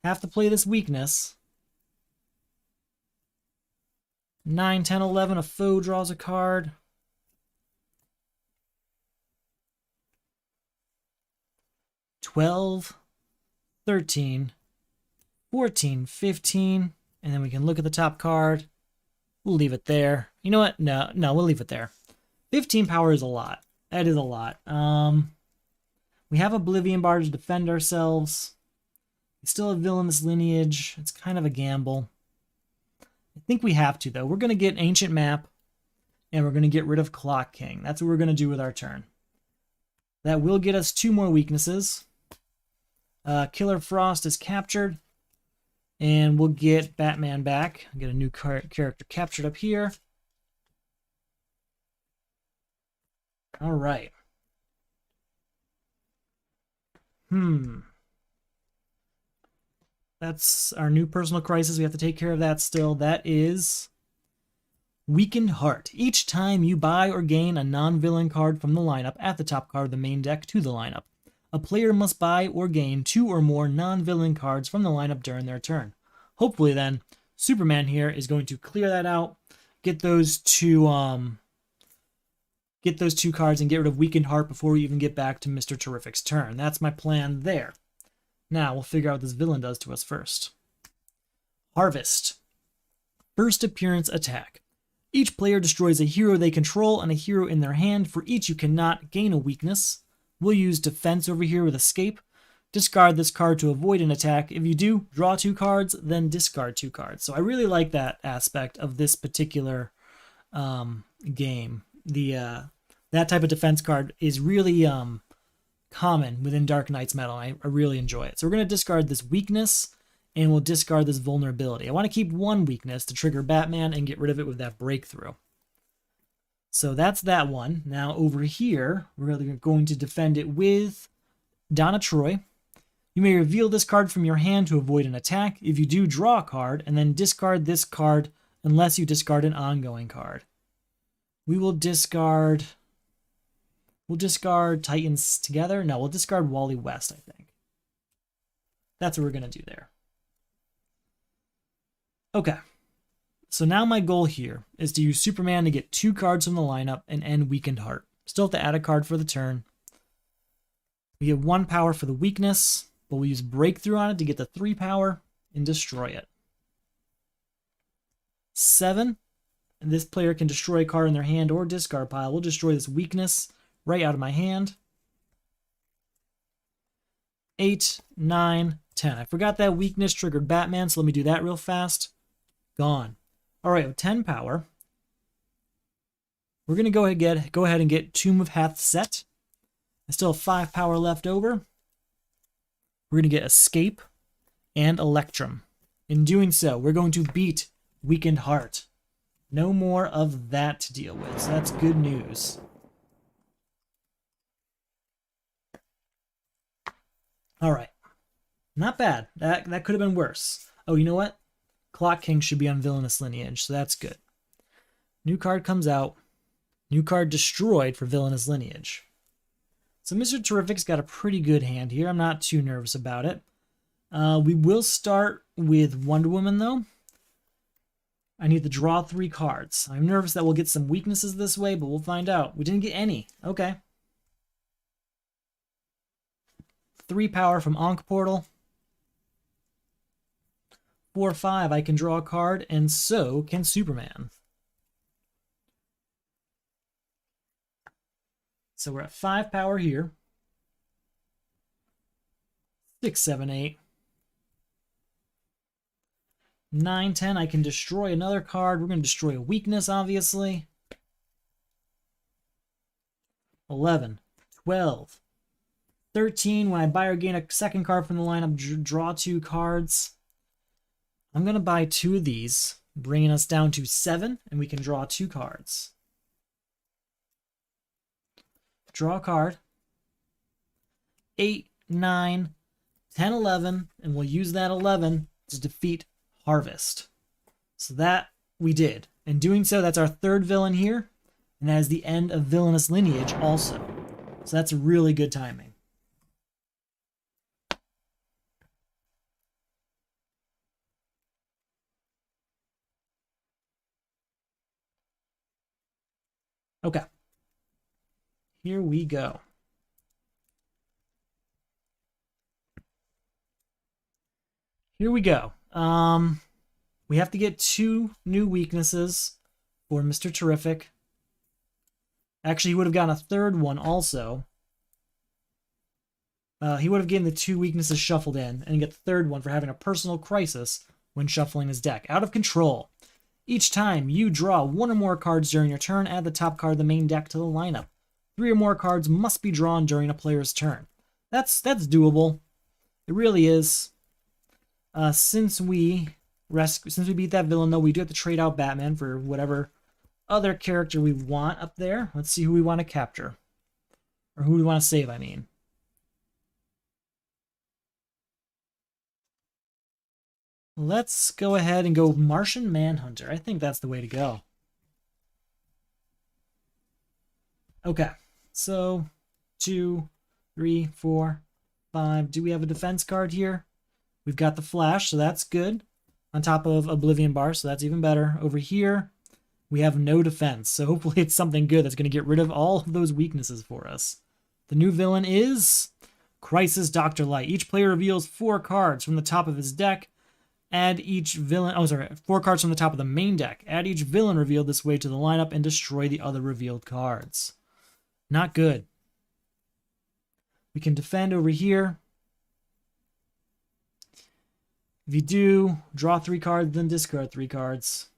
Have to play this weakness. 9, 10, 11. A foe draws a card. 12, 13, 14, 15, and then we can look at the top card. We'll leave it there. You know what? No, we'll leave it there. 15 power is a lot. That is a lot. We have Oblivion Bar to defend ourselves. We still have Villainous Lineage. It's kind of a gamble. I think we have to, though. We're going to get Ancient Map, and we're going to get rid of Clock King. That's what we're going to do with our turn. That will get us 2 more weaknesses. Killer Frost is captured, and we'll get Batman back. Get a new character captured up here. All right. That's our new personal crisis. We have to take care of that still. That is Weakened Heart. Each time you buy or gain a non-villain card from the lineup, add the top card of the main deck to the lineup. A player must buy or gain 2 or more non-villain cards from the lineup during their turn. Hopefully then, Superman here is going to clear that out, get those two cards and get rid of Weakened Heart before we even get back to Mr. Terrific's turn. That's my plan there. Now, we'll figure out what this villain does to us first. Harvest. First appearance attack. Each player destroys a hero they control and a hero in their hand. For each you cannot gain a weakness. We'll use defense over here with escape. Discard this card to avoid an attack. If you do, draw 2 cards, then discard 2 cards. So I really like that aspect of this particular game. That type of defense card is really common within Dark Knight's Metal. I really enjoy it. So we're going to discard this weakness, and we'll discard this vulnerability. I want to keep 1 weakness to trigger Batman and get rid of it with that breakthrough. So that's that one. Now over here, we're going to defend it with Donna Troy. You may reveal this card from your hand to avoid an attack. If you do, draw a card, and then discard this card unless you discard an ongoing card. We will discard... We'll discard Titans Together. No, we'll discard Wally West, I think. That's what we're going to do there. Okay. So now my goal here is to use Superman to get 2 cards from the lineup and end Weakened Heart. Still have to add a card for the turn. We get 1 power for the weakness, but we'll use Breakthrough on it to get the 3 power and destroy it. 7. And this player can destroy a card in their hand or discard pile. We'll destroy this weakness right out of my hand. 8, 9, 10. I forgot that weakness triggered Batman, so let me do that real fast. Gone. All right, with 10 power, we're going to go ahead and get Tomb of Hath Set. I still have 5 power left over. We're going to get Escape and Electrum. In doing so, we're going to beat Weakened Heart. No more of that to deal with, so that's good news. All right. Not bad. That could have been worse. Oh, you know what? Clock King should be on Villainous Lineage, so that's good. New card comes out. New card destroyed for Villainous Lineage. So Mr. Terrific's got a pretty good hand here. I'm not too nervous about it. We will start with Wonder Woman, though. I need to draw 3 cards. I'm nervous that we'll get some weaknesses this way, but we'll find out. We didn't get any. Okay. 3 power from Ankh Portal. 4, 5, I can draw a card, and so can Superman. So we're at 5 power here. 6, 7, 8. 9, 10, I can destroy another card. We're going to destroy a weakness, obviously. 11, 12, 13. When I buy or gain a second card from the lineup, draw 2 cards. I'm going to buy 2 of these, bringing us down to 7, and we can draw 2 cards. Draw a card. 8, 9, 10, 11, and we'll use that 11 to defeat Harvest. So that we did. In doing so, that's our 3rd villain here, and that is the end of Villainous Lineage also. So that's really good timing. Okay. Here we go. Here we go. We have to get 2 new weaknesses for Mr. Terrific. Actually, he would have gotten a third one also. He would have gotten the 2 weaknesses shuffled in and get the third one for having a personal crisis when shuffling his deck. Out of control. Each time you draw 1 or more cards during your turn, add the top card of the main deck to the lineup. 3 or more cards must be drawn during a player's turn. That's doable. It really is. Since we beat that villain, though, we do have to trade out Batman for whatever other character we want up there. Let's see who we want to capture. Or who we want to save, I mean. Let's go ahead and go Martian Manhunter. I think that's the way to go. Okay, so 2, 3, 4, 5. Do we have a defense card here? We've got the Flash, so that's good. On top of Oblivion Bar, so that's even better. Over here, we have no defense, so hopefully it's something good that's going to get rid of all of those weaknesses for us. The new villain is Crisis Dr. Light. Each player reveals 4 cards from the top of his deck. Add each villain... 4 cards from the top of the main deck. Add each villain revealed this way to the lineup and destroy the other revealed cards. Not good. We can defend over here. If you do, draw 3 cards, then discard 3 cards.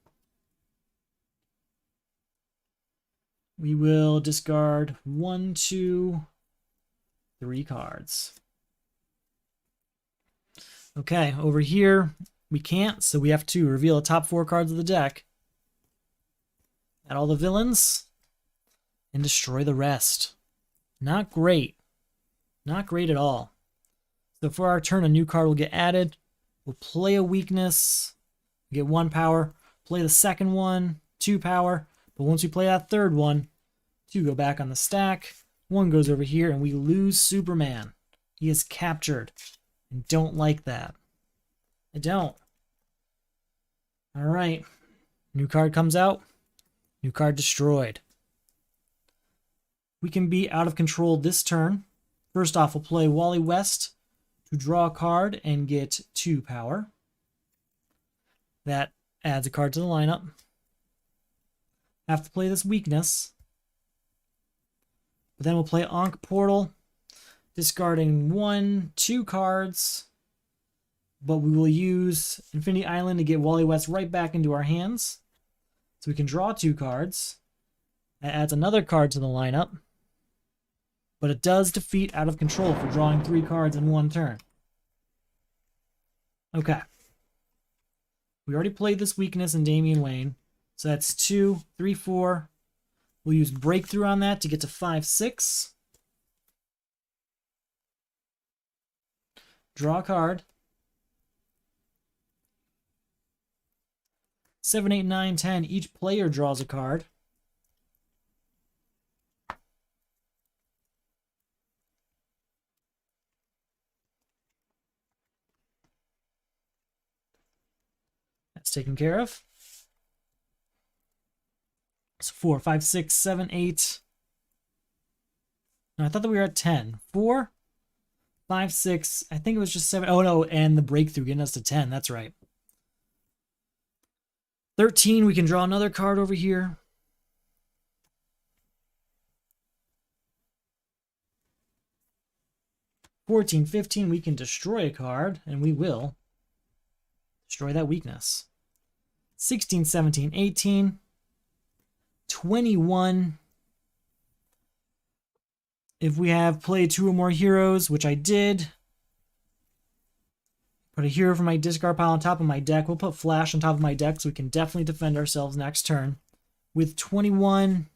We will discard 1, 2, 3 cards. Okay, over here, we can't, so we have to reveal the top 4 cards of the deck. Add all the villains, and destroy the rest. Not great. Not great at all. So for our turn, a new card will get added. We'll play a weakness, get 1 power, play the second one, 2 power, but once we play that third one, 2 go back on the stack, 1 goes over here, and we lose Superman. He is captured. I don't like that. I don't. Alright. New card comes out. New card destroyed. We can be out of control this turn. First off, we'll play Wally West to draw a card and get 2 power. That adds a card to the lineup. Have to play this weakness. But then we'll play Ankh Portal, discarding 1, 2 cards. But we will use Infinity Island to get Wally West right back into our hands. So we can draw 2 cards. That adds another card to the lineup. But it does defeat Out of Control for drawing 3 cards in 1 turn. Okay. We already played this weakness in Damian Wayne. So that's 2, 3, 4. We'll use Breakthrough on that to get to 5, 6. Draw a card. 7, 8, 9, 10. Each player draws a card. That's taken care of. So 4, 5, 6, 7, 8. No, I thought that we were at 10. 4, 5, 6. I think it was just 7. Oh, no, and the breakthrough getting us to 10. That's right. 13, we can draw another card over here. $14, 15, we can destroy a card, and we will destroy that weakness. 16, 17, 18, 21. If we have played 2 or more heroes, which I did, put a hero from my discard pile on top of my deck. We'll put Flash on top of my deck so we can definitely defend ourselves next turn. With 21,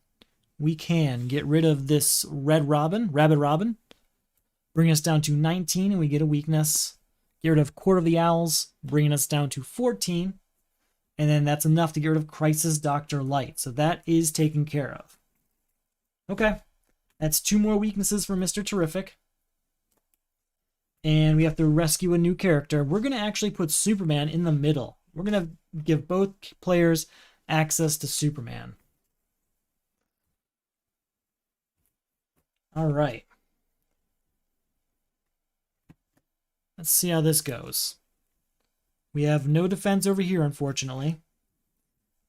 we can get rid of this Rabbit Robin. Bring us down to 19, and we get a weakness. Get rid of Court of the Owls, bringing us down to 14. And then that's enough to get rid of Crisis Dr. Light. So that is taken care of. Okay. That's 2 more weaknesses for Mr. Terrific. And we have to rescue a new character. We're going to actually put Superman in the middle. We're going to give both players access to Superman. All right. Let's see how this goes. We have no defense over here, unfortunately.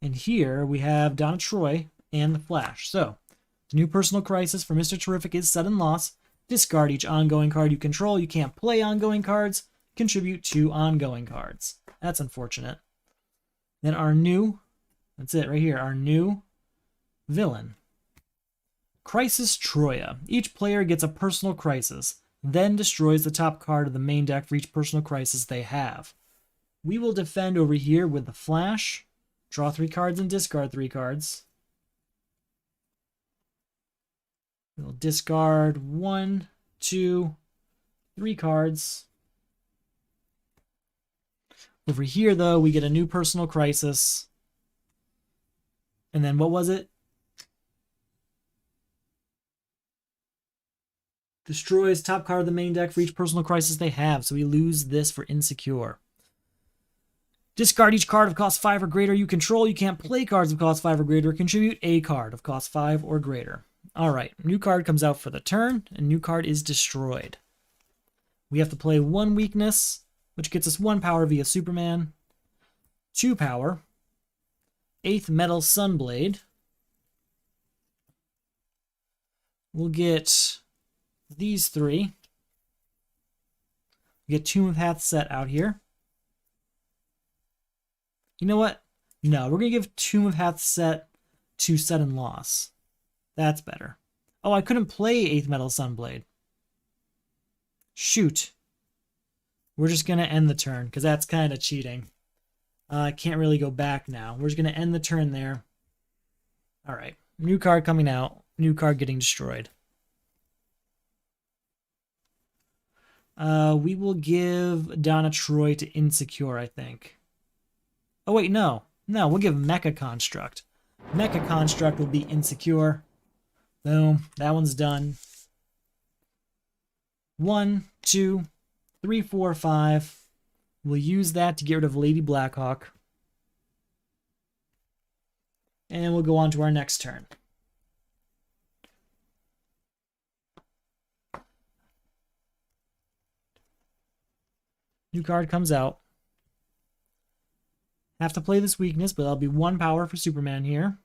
And here we have Donna Troy and the Flash. So, the new personal crisis for Mr. Terrific is sudden loss. Discard each ongoing card you control. You can't play ongoing cards. Contribute 2 ongoing cards. That's unfortunate. Then our new, that's it right here, our new villain. Crisis Troya. Each player gets a personal crisis, then destroys the top card of the main deck for each personal crisis they have. We will defend over here with the Flash. Draw 3 cards and discard 3 cards. We'll discard 1, 2, 3 cards. Over here, though, we get a new personal crisis. And then what was it? Destroys top card of the main deck for each personal crisis they have. So we lose this for Insecure. Discard each card of cost 5 or greater you control. You can't play cards of cost 5 or greater. Contribute a card of cost 5 or greater. Alright, new card comes out for the turn, and new card is destroyed. We have to play 1 weakness, which gets us 1 power via Superman, 2 power, 8th Metal Sunblade. We'll get these 3. We get Tomb of Hathset out here. You know what? No, we're going to give Tomb of Hathset to Sudden Loss. That's better. Oh, I couldn't play 8th Metal Sunblade. Shoot. We're just going to end the turn, because that's kind of cheating. I can't really go back now. We're just going to end the turn there. Alright. New card coming out. New card getting destroyed. We will give Donna Troy to Insecure, I think. Oh, wait, no. No, we'll give Mecha Construct. Mecha Construct will be Insecure. Boom. That one's done. 1, 2, 3, 4, 5. We'll use that to get rid of Lady Blackhawk. And we'll go on to our next turn. New card comes out. Have to play this weakness, but that'll be 1 power for Superman here.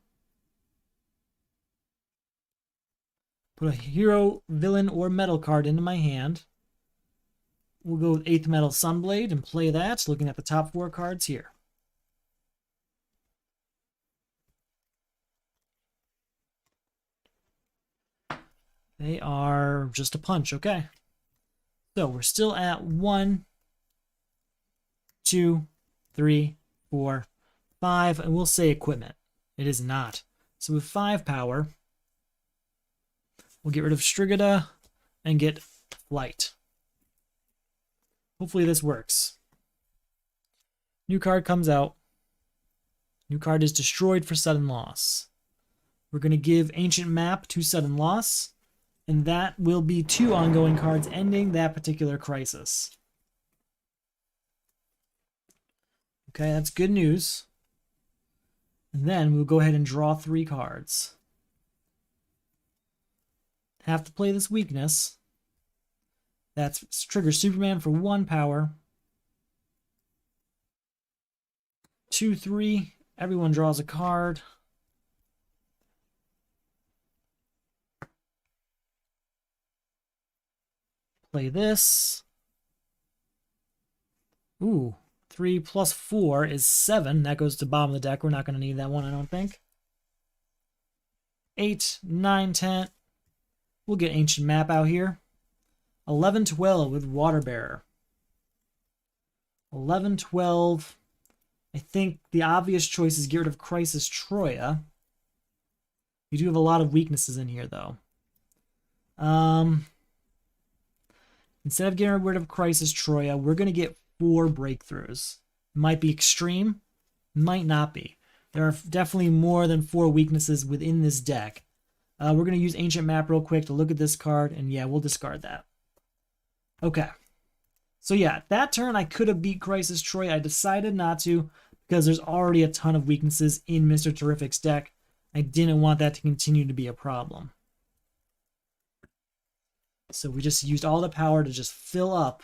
Put a hero, villain, or metal card into my hand. We'll go with 8th Metal Sunblade and play that, looking at the top 4 cards here. They are just a punch, okay. So we're still at 1, 2, 3, 4, 5, and we'll say equipment. It is not. So with 5 power, we'll get rid of Strigida and get Flight. Hopefully this works. New card comes out. New card is destroyed for Sudden Loss. We're going to give Ancient Map to Sudden Loss, and that will be 2 ongoing cards ending that particular crisis. Okay, that's good news. And then we'll go ahead and draw 3 cards. Have to play this weakness. That's trigger Superman for 1 power. 2, 3. Everyone draws a card. Play this. Ooh. 3 plus 4 is 7. That goes to bottom of the deck. We're not going to need that one, I don't think. 8, 9, 10. We'll get Ancient Map out here. 11, 12 with Water Bearer. 11, 12. I think the obvious choice is get rid of Crisis Troya. We do have a lot of weaknesses in here, though. Instead of getting rid of Crisis Troya, we're going to get 4 breakthroughs. Might be extreme, might not be. There are definitely more than 4 weaknesses within this deck. We're going to use Ancient Map real quick to look at this card, and yeah, we'll discard that. Okay. So yeah, that turn I could have beat Crisis Troy. I decided not to because there's already a ton of weaknesses in Mr. Terrific's deck. I didn't want that to continue to be a problem. So we just used all the power to just fill up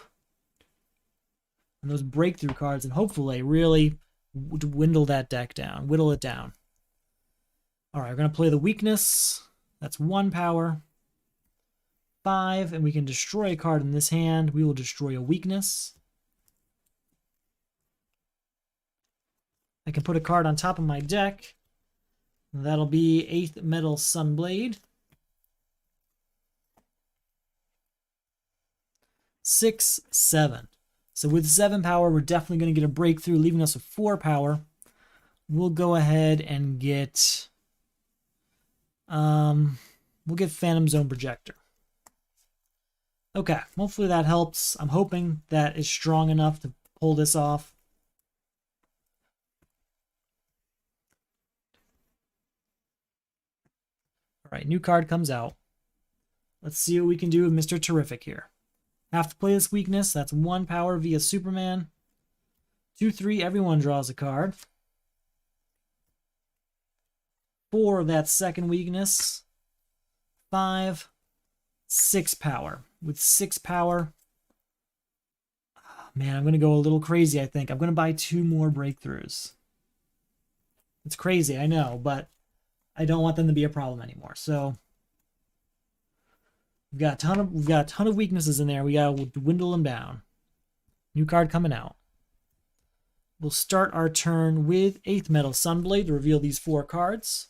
and those breakthrough cards and hopefully really whittle that deck down, whittle it down. All right, we're going to play the weakness. That's 1 power. 5, and we can destroy a card in this hand. We will destroy a weakness. I can put a card on top of my deck. That'll be 8th Metal Sunblade. 6, 7. So with 7 power, we're definitely going to get a breakthrough, leaving us with 4 power. We'll go ahead and get... we'll get Phantom Zone Projector. Okay, hopefully that helps. I'm hoping that is strong enough to pull this off. All right, new card comes out. Let's see what we can do with Mr. Terrific here. Have to play this weakness. That's 1 power via Superman. 2, 3, everyone draws a card. 4 of that second weakness. 5, 6 power. With 6 power, man, I'm going to go a little crazy, I think. I'm going to buy 2 more breakthroughs. It's crazy, I know, but I don't want them to be a problem anymore. So we've got a ton of weaknesses in there. We got to dwindle them down. New card coming out. We'll start our turn with 8th Metal Sunblade to reveal these 4 cards.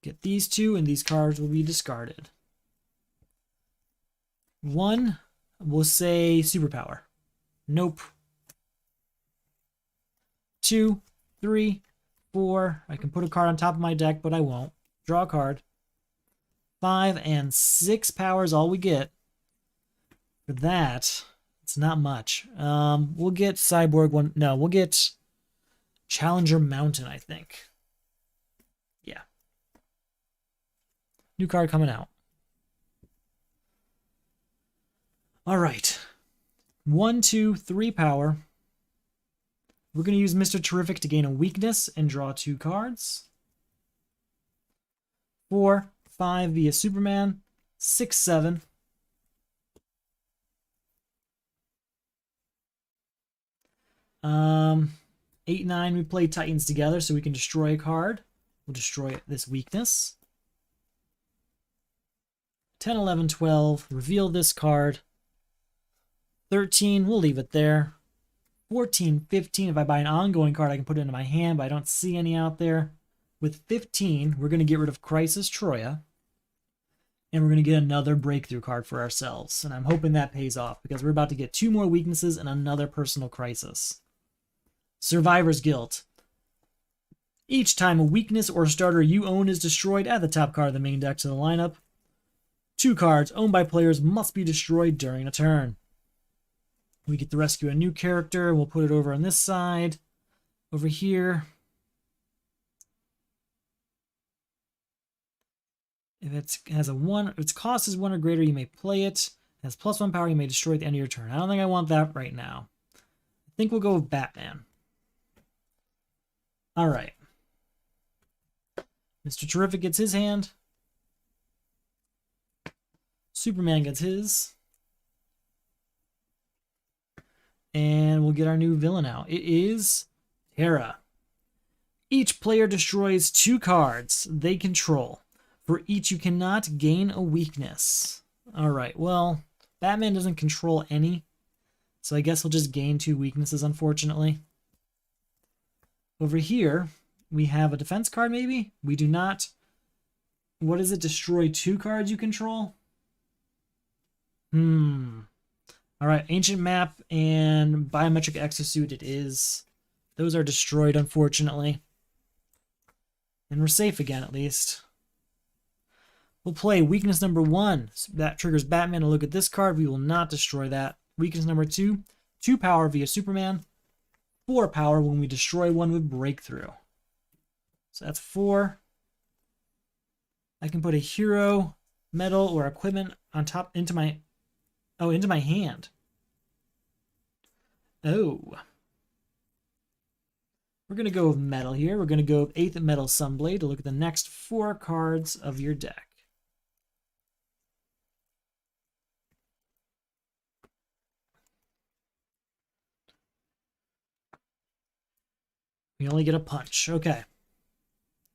Get these 2, and these cards will be discarded. 1, we'll say Superpower. Nope. 2, 3, 4. I can put a card on top of my deck, but I won't. Draw a card. 5 and 6 power is all we get. For that, it's not much. We'll get Cyborg one. No, we'll get Challenger Mountain, I think. Yeah. New card coming out. All right. 1, 2, 3 power. We're going to use Mr. Terrific to gain a weakness and draw 2 cards. 4, 5 via Superman. 6, 7. 8, 9, we play Titans together so we can destroy a card. We'll destroy this weakness. 10, 11, 12, reveal this card. 13, we'll leave it there. 14, 15, if I buy an ongoing card, I can put it into my hand, but I don't see any out there. With 15, we're going to get rid of Crisis Troya. And we're going to get another breakthrough card for ourselves. And I'm hoping that pays off, because we're about to get 2 more weaknesses and another personal crisis. Survivor's Guilt. Each time a weakness or starter you own is destroyed, add the top card of the main deck to the lineup. 2 cards owned by players must be destroyed during a turn. We get to rescue a new character. We'll put it over on this side. Over here. If it has a 1, if its cost is 1 or greater, you may play it. It has +1 power, you may destroy it at the end of your turn. I don't think I want that right now. I think we'll go with Batman. All right. Mr. Terrific gets his hand. Superman gets his. And we'll get our new villain out. It is Terra. Each player destroys 2 cards they control. For each, you cannot gain a weakness. All right, well, Batman doesn't control any. So I guess we'll just gain 2 weaknesses, unfortunately. Over here, we have a defense card, maybe? We do not. What is it? Destroy 2 cards you control? All right, Ancient Map and Biometric Exosuit it is. Those are destroyed, unfortunately. And we're safe again, at least. We'll play weakness number 1. That triggers Batman to look at this card. We will not destroy that. Weakness number 2, 2 power via Superman. 4 power when we destroy one with Breakthrough. So that's 4. I can put a hero, metal, or equipment on top into my hand. Oh. We're going to go with metal here. We're going to go with 8th Metal Sunblade to look at the next 4 cards of your deck. We only get a punch. Okay.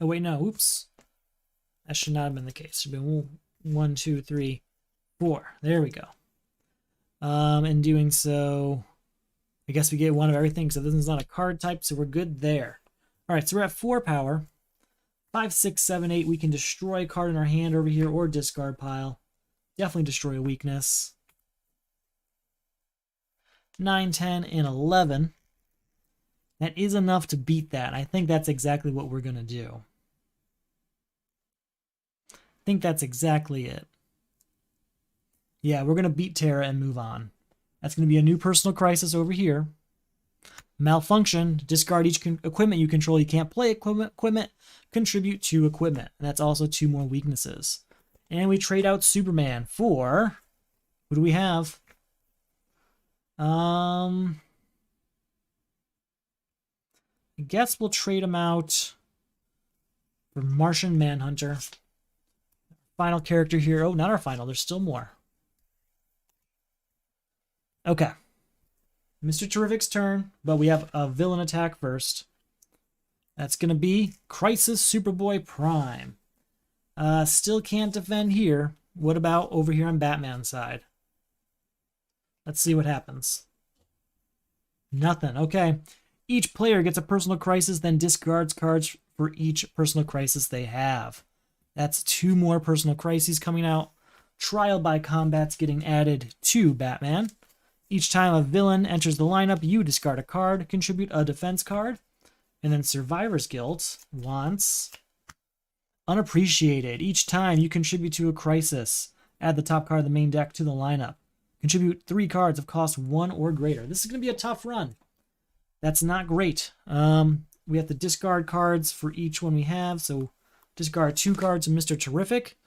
Oh, wait, no. Oops. That should not have been the case. It should have been 1, 2, 3, 4. There we go. In doing so, I guess we get one of everything, so this is not a card type, so we're good there. All right, so we're at 4 power. 5, 6, 7, 8. We can destroy a card in our hand over here or discard pile. Definitely destroy a weakness. 9, 10, and 11. That is enough to beat that. I think that's exactly what we're going to do. I think that's exactly it. Yeah, we're going to beat Terra and move on. That's going to be a new personal crisis over here. Malfunction. Discard each equipment you control. You can't play equipment. Contribute to equipment. And that's also 2 more weaknesses. And we trade out Superman for... Who do we have? I guess we'll trade him out for Martian Manhunter. Final character here. Oh, not our final. There's still more. Okay. Mr. Terrific's turn, but we have a villain attack first. That's going to be Crisis Superboy Prime. Still can't defend here. What about over here on Batman's side? Let's see what happens. Nothing. Okay. Each player gets a personal crisis, then discards cards for each personal crisis they have. That's 2 more personal crises coming out. Trial by Combat's getting added to Batman. Each time a villain enters the lineup, you discard a card, contribute a defense card. And then Survivor's Guilt wants Unappreciated. Each time you contribute to a crisis, add the top card of the main deck to the lineup. Contribute 3 cards of cost 1 or greater. This is going to be a tough run. That's not great. We have to discard cards for each one we have. So discard 2 cards from Mr. Terrific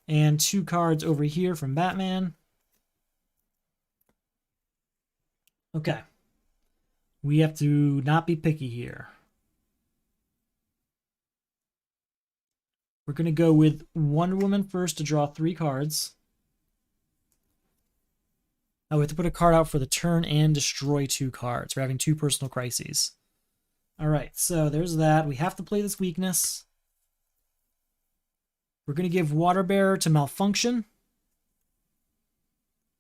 and 2 cards over here from Batman. Okay. We have to not be picky here. We're going to go with Wonder Woman first to draw 3 cards. Oh, we have to put a card out for the turn and destroy 2 cards. We're having 2 personal crises. All right, so there's that. We have to play this weakness. We're going to give Water Bearer to Malfunction.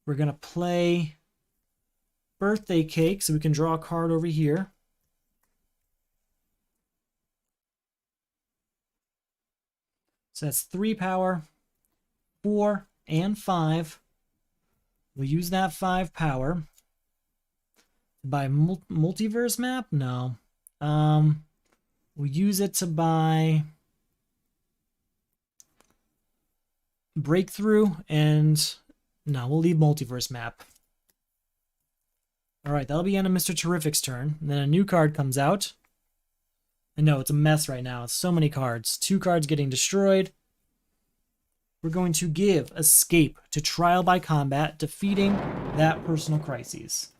We're going to play Birthday Cake so we can draw a card over here. So that's 3 power, 4, and 5. We'll use that 5 power. Buy multiverse map? No. We'll use it to buy breakthrough, and no, we'll leave multiverse map. All right, that'll be end of Mr. Terrific's turn. And then a new card comes out. And no, it's a mess right now. It's so many cards. 2 cards getting destroyed. We're going to give Escape to Trial by Combat, defeating that personal crises.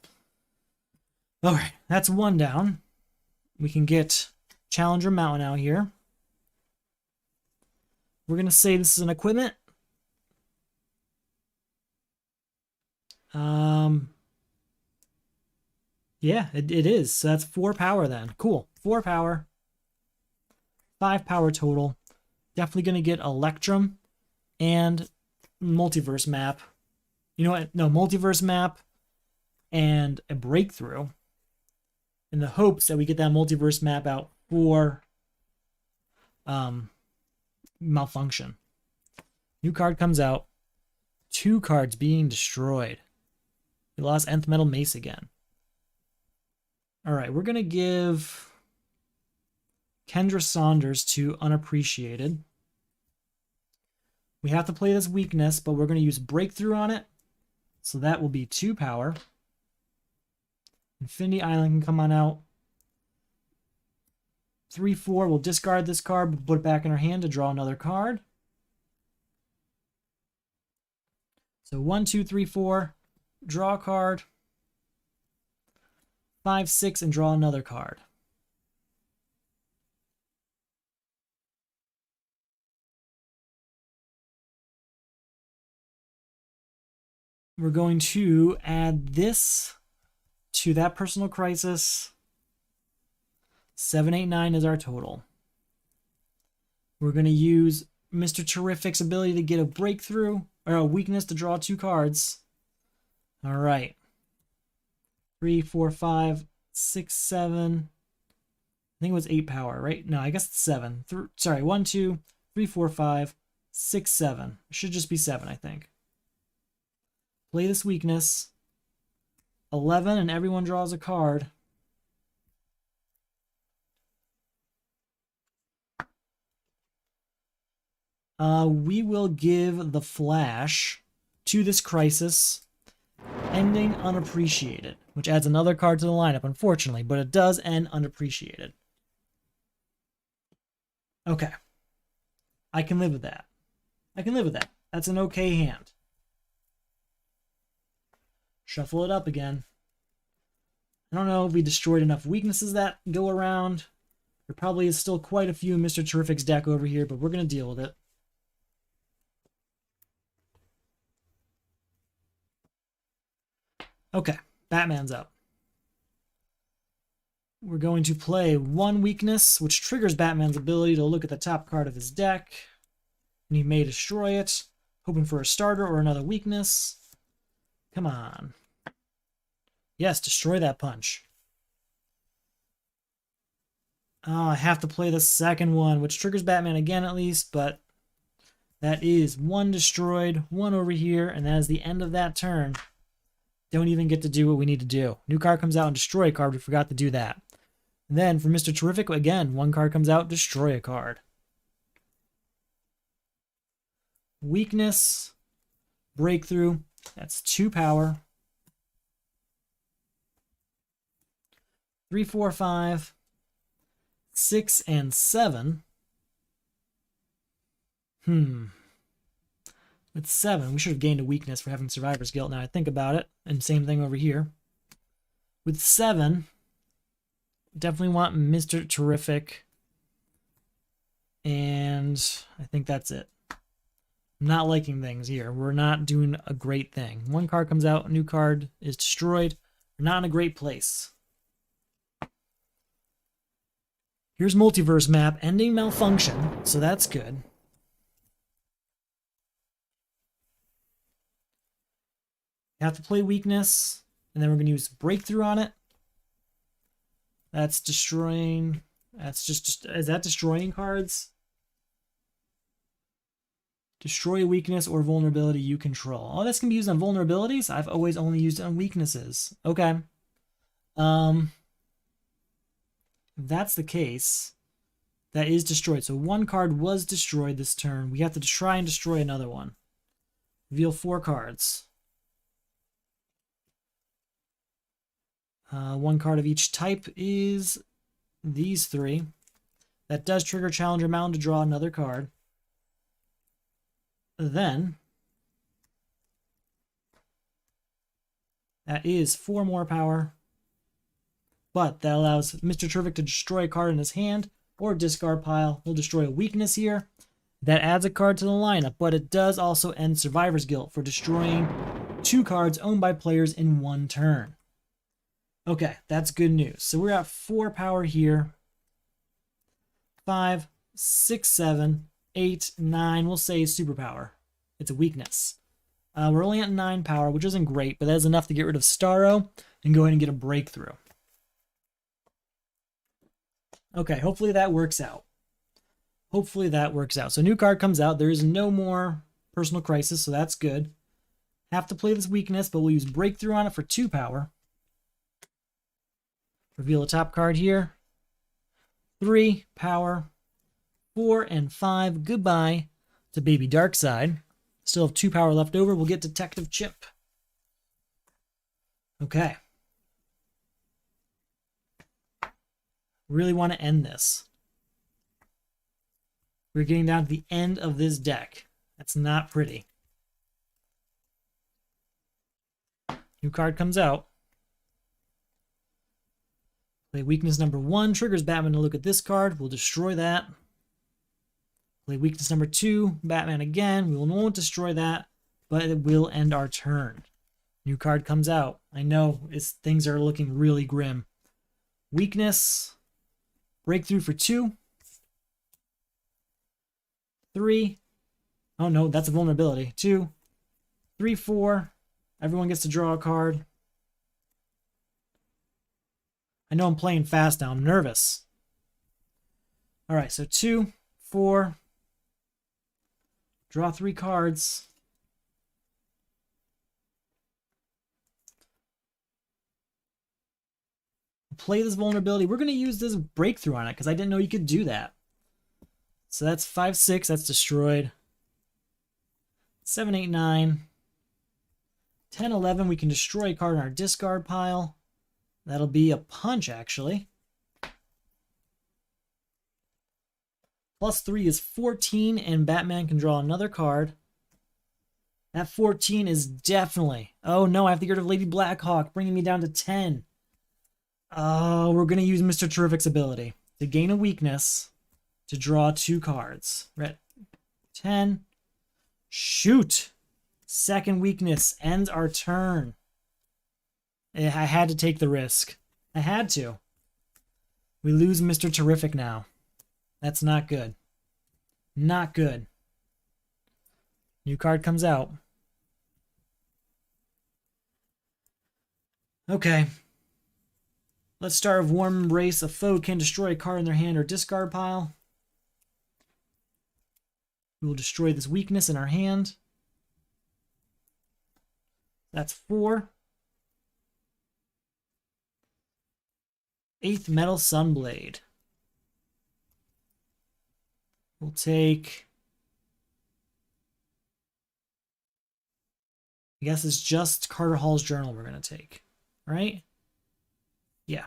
All right, that's 1 down. We can get Challenger Mountain out here. We're going to say this is an equipment. Yeah, it is. So that's 4 power then. Cool. 4 power. 5 power total. Definitely going to get Electrum and multiverse map. You know what? No, multiverse map and a breakthrough in the hopes that we get that multiverse map out for Malfunction. New card comes out. 2 cards being destroyed. We lost Nth Metal Mace again. All right, we're going to give Kendra Saunders to Unappreciated. We have to play this weakness, but we're going to use Breakthrough on it. So that will be 2 power. Infinity Island can come on out. 3, 4, we'll discard this card, but put it back in our hand to draw another card. So 1, 2, 3, 4, draw a card. 5, 6, and draw another card. We're going to add this to that personal crisis. 789 is our total. We're going to use Mr. Terrific's ability to get a breakthrough, or a weakness to draw 2 cards. All right. 3, 4, 5, 6, 7. I think it was 8 power, right? No, I guess it's 7. Sorry, 1, 2, 3, 4, 5, 6, 7. It should just be 7, I think. Play this weakness. 11, and everyone draws a card. We will give the Flash to this Crisis, ending unappreciated, which adds another card to the lineup, unfortunately, but it does end unappreciated. Okay. I can live with that. I can live with that. That's an okay hand. Shuffle it up again. I don't know if we destroyed enough weaknesses that go around. There probably is still quite a few in Mr. Terrific's deck over here, but we're going to deal with it. Okay, Batman's up. We're going to play 1 weakness, which triggers Batman's ability to look at the top card of his deck. And he may destroy it, hoping for a starter or another weakness. Come on. Yes, destroy that punch. Oh, I have to play the second one, which triggers Batman again at least, but that is 1 destroyed, 1 over here, and that is the end of that turn. Don't even get to do what we need to do. New card comes out and destroy a card. We forgot to do that. And then for Mr. Terrific, again, 1 card comes out, destroy a card. Weakness, breakthrough, that's 2 power. 3, 4, 5, 6, and 7. With 7, we should have gained a weakness for having Survivor's Guilt now I think about it. And same thing over here. With 7, definitely want Mr. Terrific. And I think that's it. I'm not liking things here. We're not doing a great thing. 1 card comes out, a new card is destroyed. We're not in a great place. Here's Multiverse Map, ending malfunction, so that's good. You have to play weakness, and then we're going to use breakthrough on it. That's destroying. That's just is that destroying cards? Destroy a weakness or vulnerability you control. Oh, this can be used on vulnerabilities? I've always only used it on weaknesses. Okay. If that's the case, that is destroyed. So 1 card was destroyed this turn. We have to try and destroy another one. Reveal 4 cards. 1 card of each type is these 3. That does trigger Challenger Mountain to draw another card. Then, that is 4 more power. But that allows Mr. Terrific to destroy a card in his hand or discard pile. We'll destroy a weakness here. That adds a card to the lineup, but it does also end Survivor's Guilt for destroying 2 cards owned by players in 1 turn. Okay, that's good news. So we're at 4 power here. 5, 6, 7, 8, 9. We'll say superpower. It's a weakness. We're only at 9 power, which isn't great, but that is enough to get rid of Starro and go ahead and get a breakthrough. Okay, hopefully that works out. Hopefully that works out. So new card comes out. There is no more personal crisis, so that's good. Have to play this weakness, but we'll use breakthrough on it for 2 power. Reveal a top card here. 3 power. 4 and 5. Goodbye to Baby Darkseid. Still have 2 power left over. We'll get Detective Chip. Okay. Really want to end this. We're getting down to the end of this deck. That's not pretty. New card comes out. Play weakness number 1. Triggers Batman to look at this card. We'll destroy that. Play weakness number 2. Batman again. We won't destroy that, but it will end our turn. New card comes out. I know things are looking really grim. Weakness. Breakthrough for 2. 3. Oh no, that's a vulnerability. 2, 3, 4. Everyone gets to draw a card. I know I'm playing fast now. I'm nervous. All right, so 2, 4. Draw 3 cards. Play this vulnerability. We're going to use this breakthrough on it because I didn't know you could do that. So that's 5, 6. That's destroyed. 7, 8, 9. 10, 11. We can destroy a card in our discard pile. That'll be a punch, actually. Plus 3 is 14, and Batman can draw another card. That 14 is definitely... Oh, no, I have to get rid of Lady Blackhawk, bringing me down to 10. Oh, we're going to use Mr. Terrific's ability to gain a weakness to draw 2 cards. We're at 10. Shoot! Second weakness ends our turn. I had to take the risk. I had to. We lose Mr. Terrific now. That's not good. Not good. New card comes out. Okay. Let's start with Warm Embrace. A foe can destroy a card in their hand or discard pile. We will destroy this weakness in our hand. That's 4. 8th Metal Sunblade. We'll take... I guess it's just Carter Hall's Journal we're going to take, right? Yeah.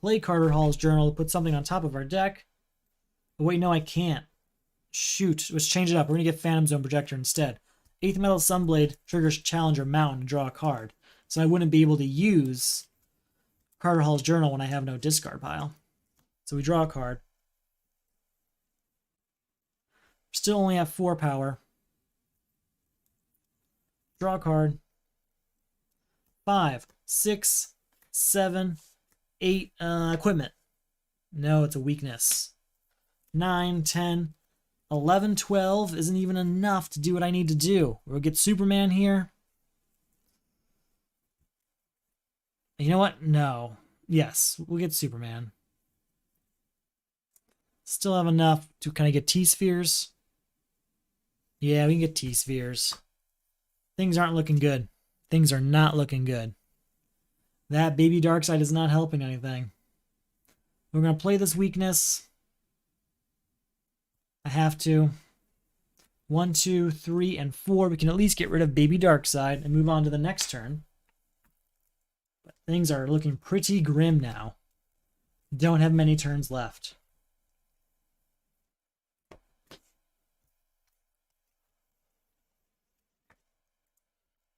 Play Carter Hall's Journal to put something on top of our deck. Oh, wait, no, I can't. Shoot. Let's change it up. We're going to get Phantom Zone Projector instead. 8th Metal Sunblade triggers Challenger Mountain to draw a card. So I wouldn't be able to use Carter Hall's Journal when I have no discard pile. So we draw a card. Still only have 4 power. Draw a card. 5, 6, 7, 8. Equipment. No, it's a weakness. 9, 10, 11, 12 isn't even enough to do what I need to do. We'll get Superman here. You know what? No. Yes, we'll get Superman. Still have enough to kind of get T-Spheres. Yeah, we can get T-Spheres. Things aren't looking good. Things are not looking good. That Baby Darkseid is not helping anything. We're going to play this weakness. I have to. 1, 2, 3, and 4. We can at least get rid of Baby Darkseid and move on to the next turn. But things are looking pretty grim now. Don't have many turns left.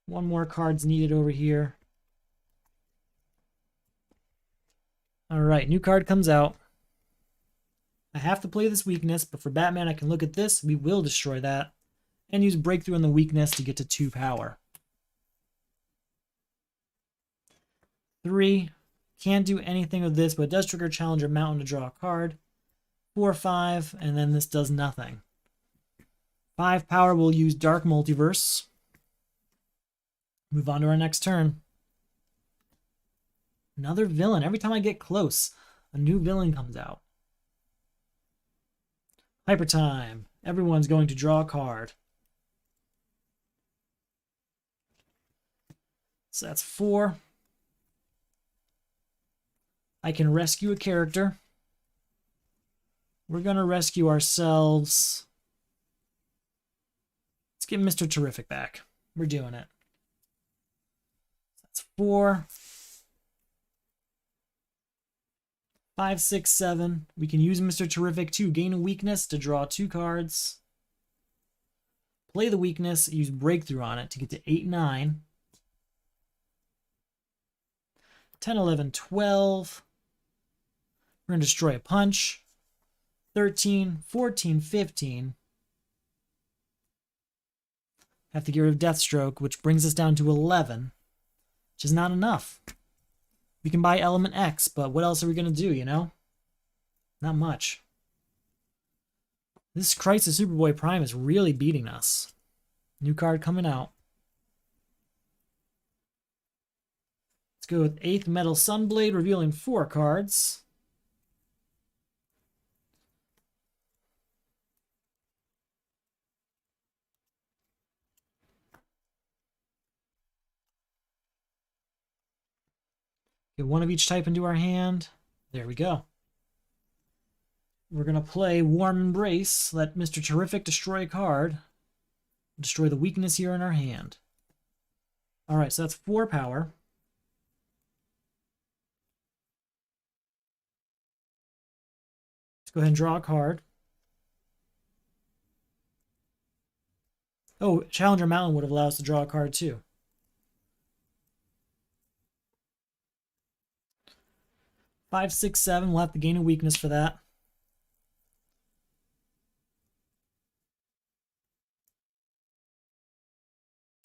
One more card's needed over here. Alright, new card comes out. I have to play this weakness, but for Batman I can look at this. We will destroy that. And use Breakthrough on the weakness to get to 2 power. 3. Can't do anything with this, but it does trigger Challenger Mountain to draw a card. 4, 5, and then this does nothing. 5 power will use Dark Multiverse. Move on to our next turn. Another villain. Every time I get close, a new villain comes out. Hyper time. Everyone's going to draw a card. So that's 4. I can rescue a character. We're going to rescue ourselves. Let's get Mr. Terrific back. We're doing it. That's 4. 5, 6, 7. We can use Mr. Terrific to gain a weakness to draw 2 cards. Play the weakness, use Breakthrough on it to get to 8, 9. 10, 11, 12. We're going to destroy a punch. 13, 14, 15. Have to get rid of Deathstroke, which brings us down to 11, which is not enough. We can buy Element X, but what else are we going to do, you know? Not much. This Crisis Superboy Prime is really beating us. New card coming out. Let's go with 8th Metal Sunblade, revealing 4 cards. Get one of each type into our hand. There we go. We're going to play Warm Embrace. Let Mr. Terrific destroy a card. Destroy the weakness here in our hand. Alright, so that's 4 power. Let's go ahead and draw a card. Oh, Challenger Mountain would have allowed us to draw a card too. Five, 6, 7. We'll have to gain a weakness for that.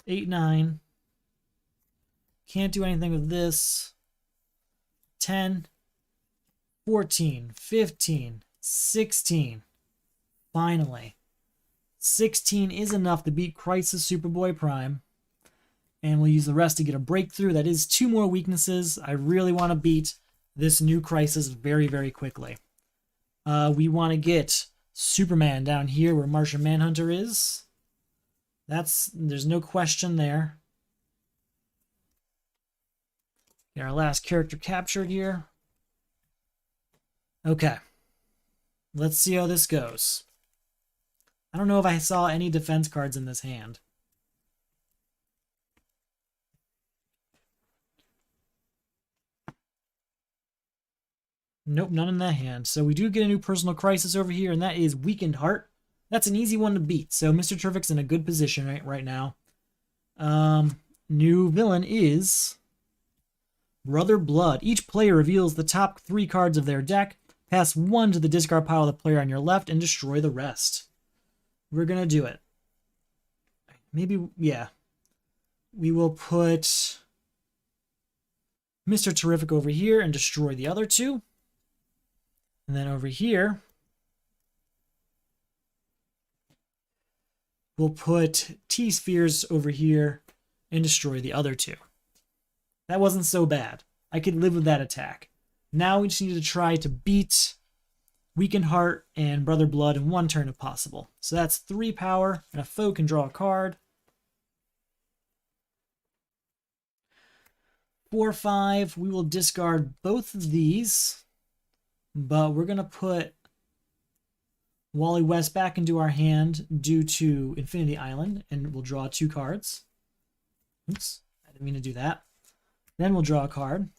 Eight, 9. Can't do anything with this. 10, 14, 15, 16. Finally. 16 is enough to beat Crisis Superboy Prime. And we'll use the rest to get a breakthrough. That is 2 more weaknesses. I really want to beat this new Crisis very, very quickly. We want to get Superman down here where Martian Manhunter is. There's no question there. Get our last character captured here. Okay. Let's see how this goes. I don't know if I saw any defense cards in this hand. Nope, none in that hand. So we do get a new personal crisis over here, and that is Weakened Heart. That's an easy one to beat. So Mr. Terrific's in a good position right now. New villain is Brother Blood. Each player reveals the top 3 cards of their deck. Pass 1 to the discard pile of the player on your left and destroy the rest. We're going to do it. Maybe, yeah. We will put Mr. Terrific over here and destroy the other 2. And then over here, we'll put T-Spheres over here and destroy the other 2. That wasn't so bad. I could live with that attack. Now we just need to try to beat Weakened Heart and Brother Blood in 1 turn if possible. So that's 3 power, and a foe can draw a card. 4, 5, we will discard both of these. But we're going to put Wally West back into our hand due to Infinity Island, and we'll draw 2 cards. Oops, I didn't mean to do that. Then we'll draw a card.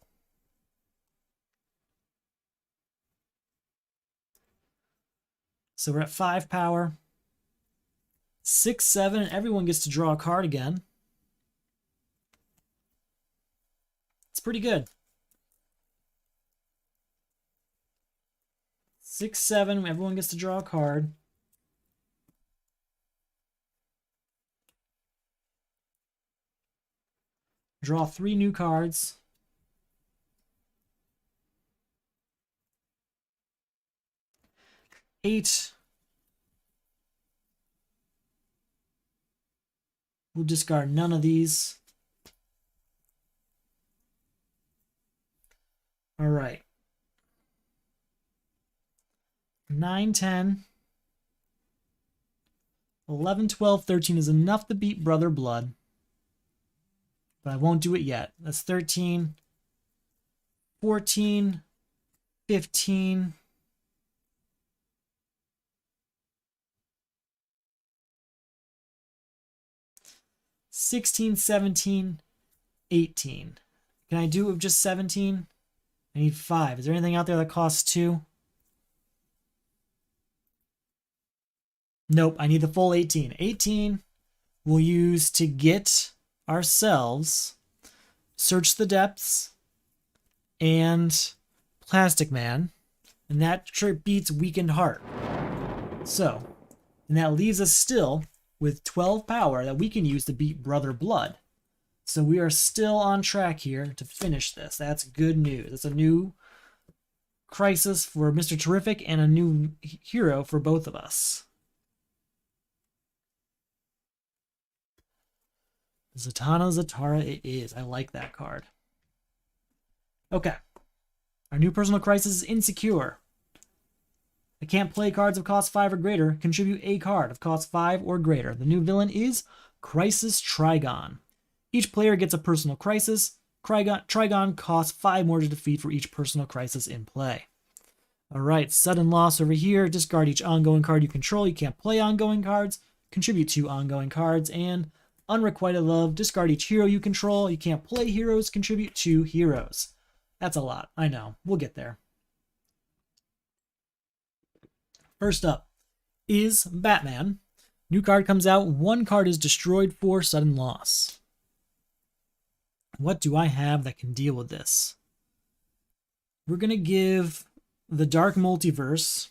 So we're at 5 power. 6, 7, and everyone gets to draw a card again. It's pretty good. 6, 7, everyone gets to draw a card. Draw 3 new cards. Eight. We'll discard none of these. All right. 9, 10, 11, 12, 13 is enough to beat Brother Blood. But I won't do it yet. That's 13, 14, 15, 16, 17, 18. Can I do it with just 17? I need 5. Is there anything out there that costs 2? Nope, I need the full 18. 18 we'll use to get ourselves Search the Depths and Plastic Man. And that sure beats Weakened Heart. So, and that leaves us still with 12 power that we can use to beat Brother Blood. So we are still on track here to finish this. That's good news. It's a new crisis for Mr. Terrific and a new hero for both of us. Zatanna Zatara it is. I like that card. Okay. Our new personal crisis is Insecure. I can't play cards of cost 5 or greater. Contribute a card of cost 5 or greater. The new villain is Crisis Trigon. Each player gets a personal crisis. Trigon costs 5 more to defeat for each personal crisis in play. Alright, sudden loss over here. Discard each ongoing card you control. You can't play ongoing cards. Contribute 2 ongoing cards. And Unrequited Love. Discard each hero you control. You can't play heroes. Contribute 2 heroes. That's a lot. I know. We'll get there. First up is Batman. New card comes out. 1 card is destroyed for sudden loss. What do I have that can deal with this? We're going to give the Dark Multiverse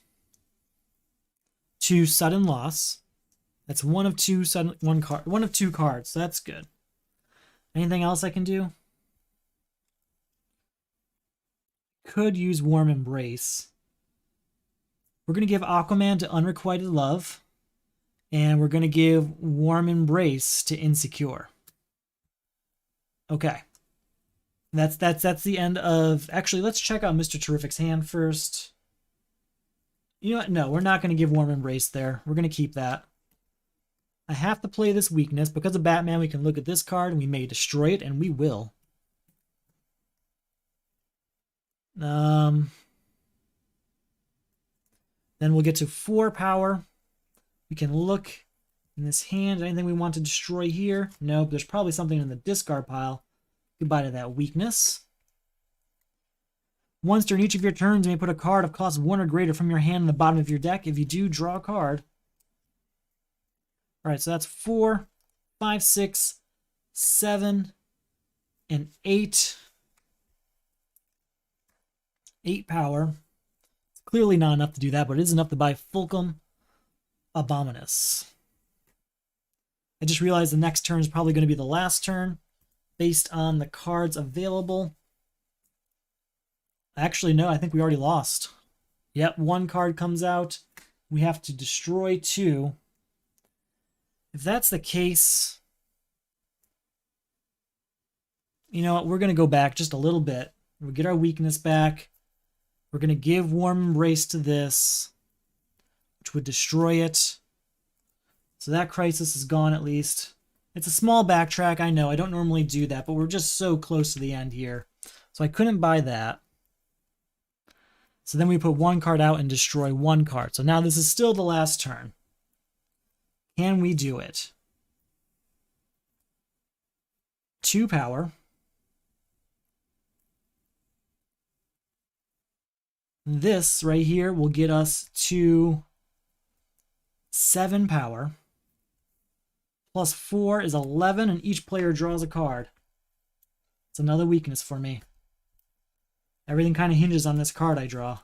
to sudden loss. That's one of two cards. So that's good. Anything else I can do? Could use Warm Embrace. We're going to give Aquaman to Unrequited Love. And we're going to give Warm Embrace to Insecure. Okay. That's the end of... Actually, let's check out Mr. Terrific's hand first. You know what? No, we're not going to give Warm Embrace there. We're going to keep that. I have to play this weakness. Because of Batman, we can look at this card and we may destroy it, and we will. Then we'll get to 4 power. We can look in this hand. Anything we want to destroy here? Nope. There's probably something in the discard pile. Goodbye to that weakness. Once during each of your turns, you may put a card of cost 1 or greater from your hand in the bottom of your deck. If you do, draw a card. Alright, so that's 4, 5, 6, 7, and 8. 8 power. It's clearly not enough to do that, but it is enough to buy Fulcrum Abominus. I just realized the next turn is probably going to be the last turn based on the cards available. Actually, no, I think we already lost. Yep, 1 card comes out. We have to destroy 2. If that's the case, you know what? We're going to go back just a little bit. We'll get our weakness back. We're going to give Warm Embrace to this, which would destroy it. So that crisis is gone at least. It's a small backtrack, I know. I don't normally do that, but we're just so close to the end here. So I couldn't buy that. So then we put 1 card out and destroy 1 card. So now this is still the last turn. Can we do it? 2 power. This right here will get us to 7 power. Plus 4 is 11, and each player draws a card. It's another weakness for me. Everything kind of hinges on this card I draw.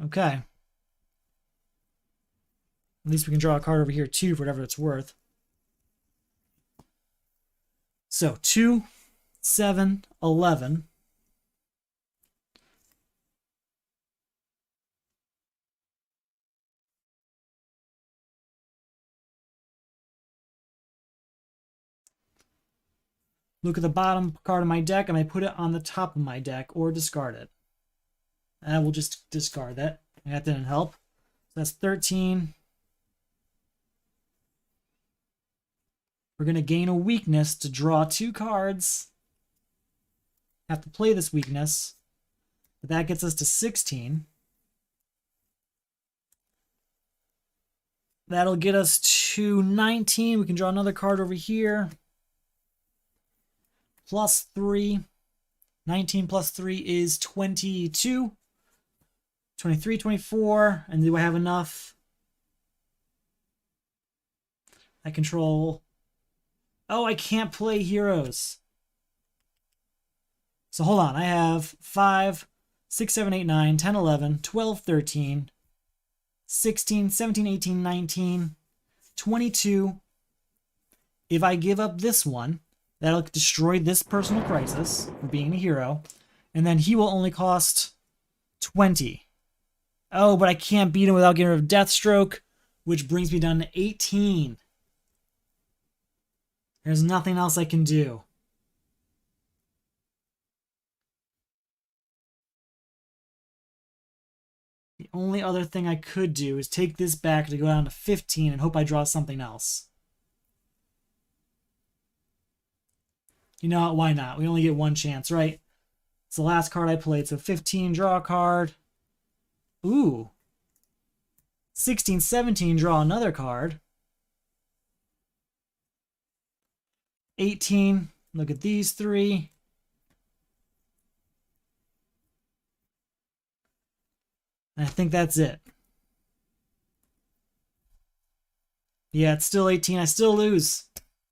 Okay. At least we can draw a card over here too, for whatever it's worth. So 2, 7, 11. Look at the bottom card of my deck, and I put it on the top of my deck, or discard it. And I will just discard that. That didn't help. So that's 13. We're going to gain a weakness to draw 2 cards. Have to play this weakness. But that gets us to 16. That'll get us to 19. We can draw another card over here. Plus 3. 19 plus 3 is 22. 23, 24. And do I have enough? I control... Oh, I can't play heroes. So hold on. I have 5, 6, 7, 8, 9, 10, 11, 12, 13, 16, 17, 18, 19. 22. If I give up this one, that'll destroy this personal crisis for being a hero. And then he will only cost 20. Oh, but I can't beat him without getting rid of Deathstroke, which brings me down to 18. There's nothing else I can do. The only other thing I could do is take this back to go down to 15 and hope I draw something else. You know what? Why not? We only get one chance, right? It's the last card I played, so 15, draw a card. Ooh. 16, 17, draw another card. 18, look at these three. And I think that's it. Yeah, it's still 18. I still lose.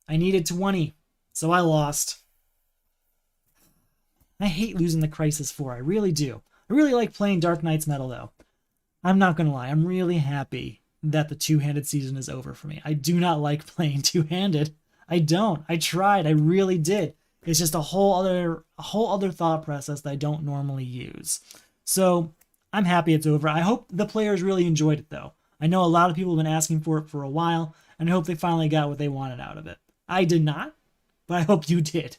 I needed 20, so I lost. I hate losing the Crisis 4. I really do. I really like playing Dark Knight's Metal, though. I'm not going to lie. I'm really happy that the two-handed season is over for me. I do not like playing two-handed. I don't. I tried. I really did. It's just a whole other thought process that I don't normally use. So I'm happy it's over. I hope the players really enjoyed it, though. I know a lot of people have been asking for it for a while, and I hope they finally got what they wanted out of it. I did not, but I hope you did.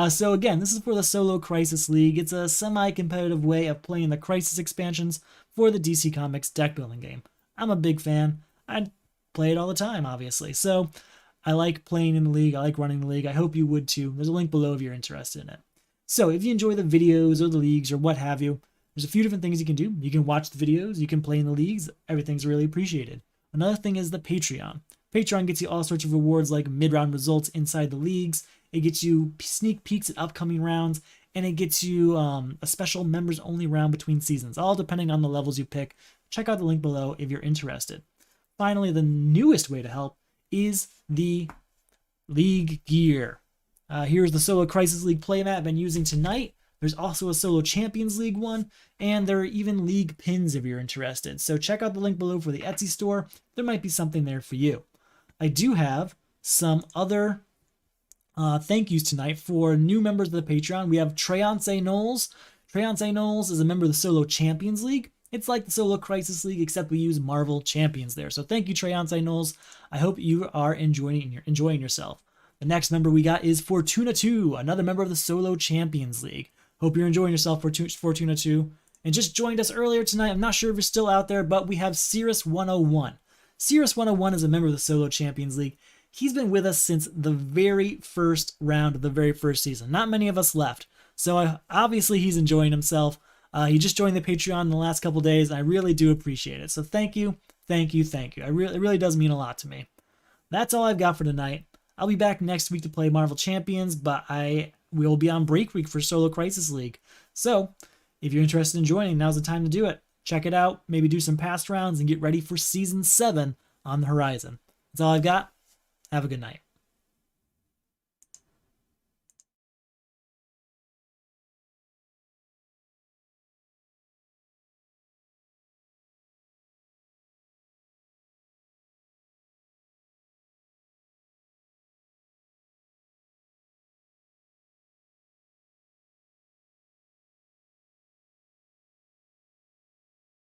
So again, this is for the Solo Crisis League. It's a semi-competitive way of playing the Crisis expansions for the DC Comics deck building game. I'm a big fan. I play it all the time, obviously. So I like playing in the league. I like running the league. I hope you would too. There's a link below if you're interested in it. So if you enjoy the videos or the leagues or what have you, there's a few different things you can do. You can watch the videos. You can play in the leagues. Everything's really appreciated. Another thing is the Patreon. Patreon gets you all sorts of rewards like mid-round results inside the leagues. It gets you sneak peeks at upcoming rounds, and it gets you a special members-only round between seasons, all depending on the levels you pick. Check out the link below if you're interested. Finally, the newest way to help is the League gear. Here's the Solo Crisis League playmat I've been using tonight. There's also a Solo Champions League one, and there are even League pins if you're interested. So check out the link below for the Etsy store. There might be something there for you. I do have some other thank yous tonight for new members of the Patreon. We have Treyance Knowles. Treyance Knowles is a member of the Solo Champions League. It's like the Solo Crisis League, except we use Marvel Champions there. So thank you, Treyance Knowles. I hope you are enjoying yourself. The next member we got is Fortuna2, another member of the Solo Champions League. Hope you're enjoying yourself, Fortuna2. And just joined us earlier tonight. I'm not sure if you're still out there, but we have Cirrus101. Cirrus101 is a member of the Solo Champions League. He's been with us since the very first round of the very first season. Not many of us left. So obviously he's enjoying himself. He just joined the Patreon in the last couple days, and I really do appreciate it. So thank you, thank you, thank you. It really does mean a lot to me. That's all I've got for tonight. I'll be back next week to play Marvel Champions, but I will be on break week for Solo Crisis League. So if you're interested in joining, now's the time to do it. Check it out, maybe do some past rounds, and get ready for Season 7 on the horizon. That's all I've got. Have a good night.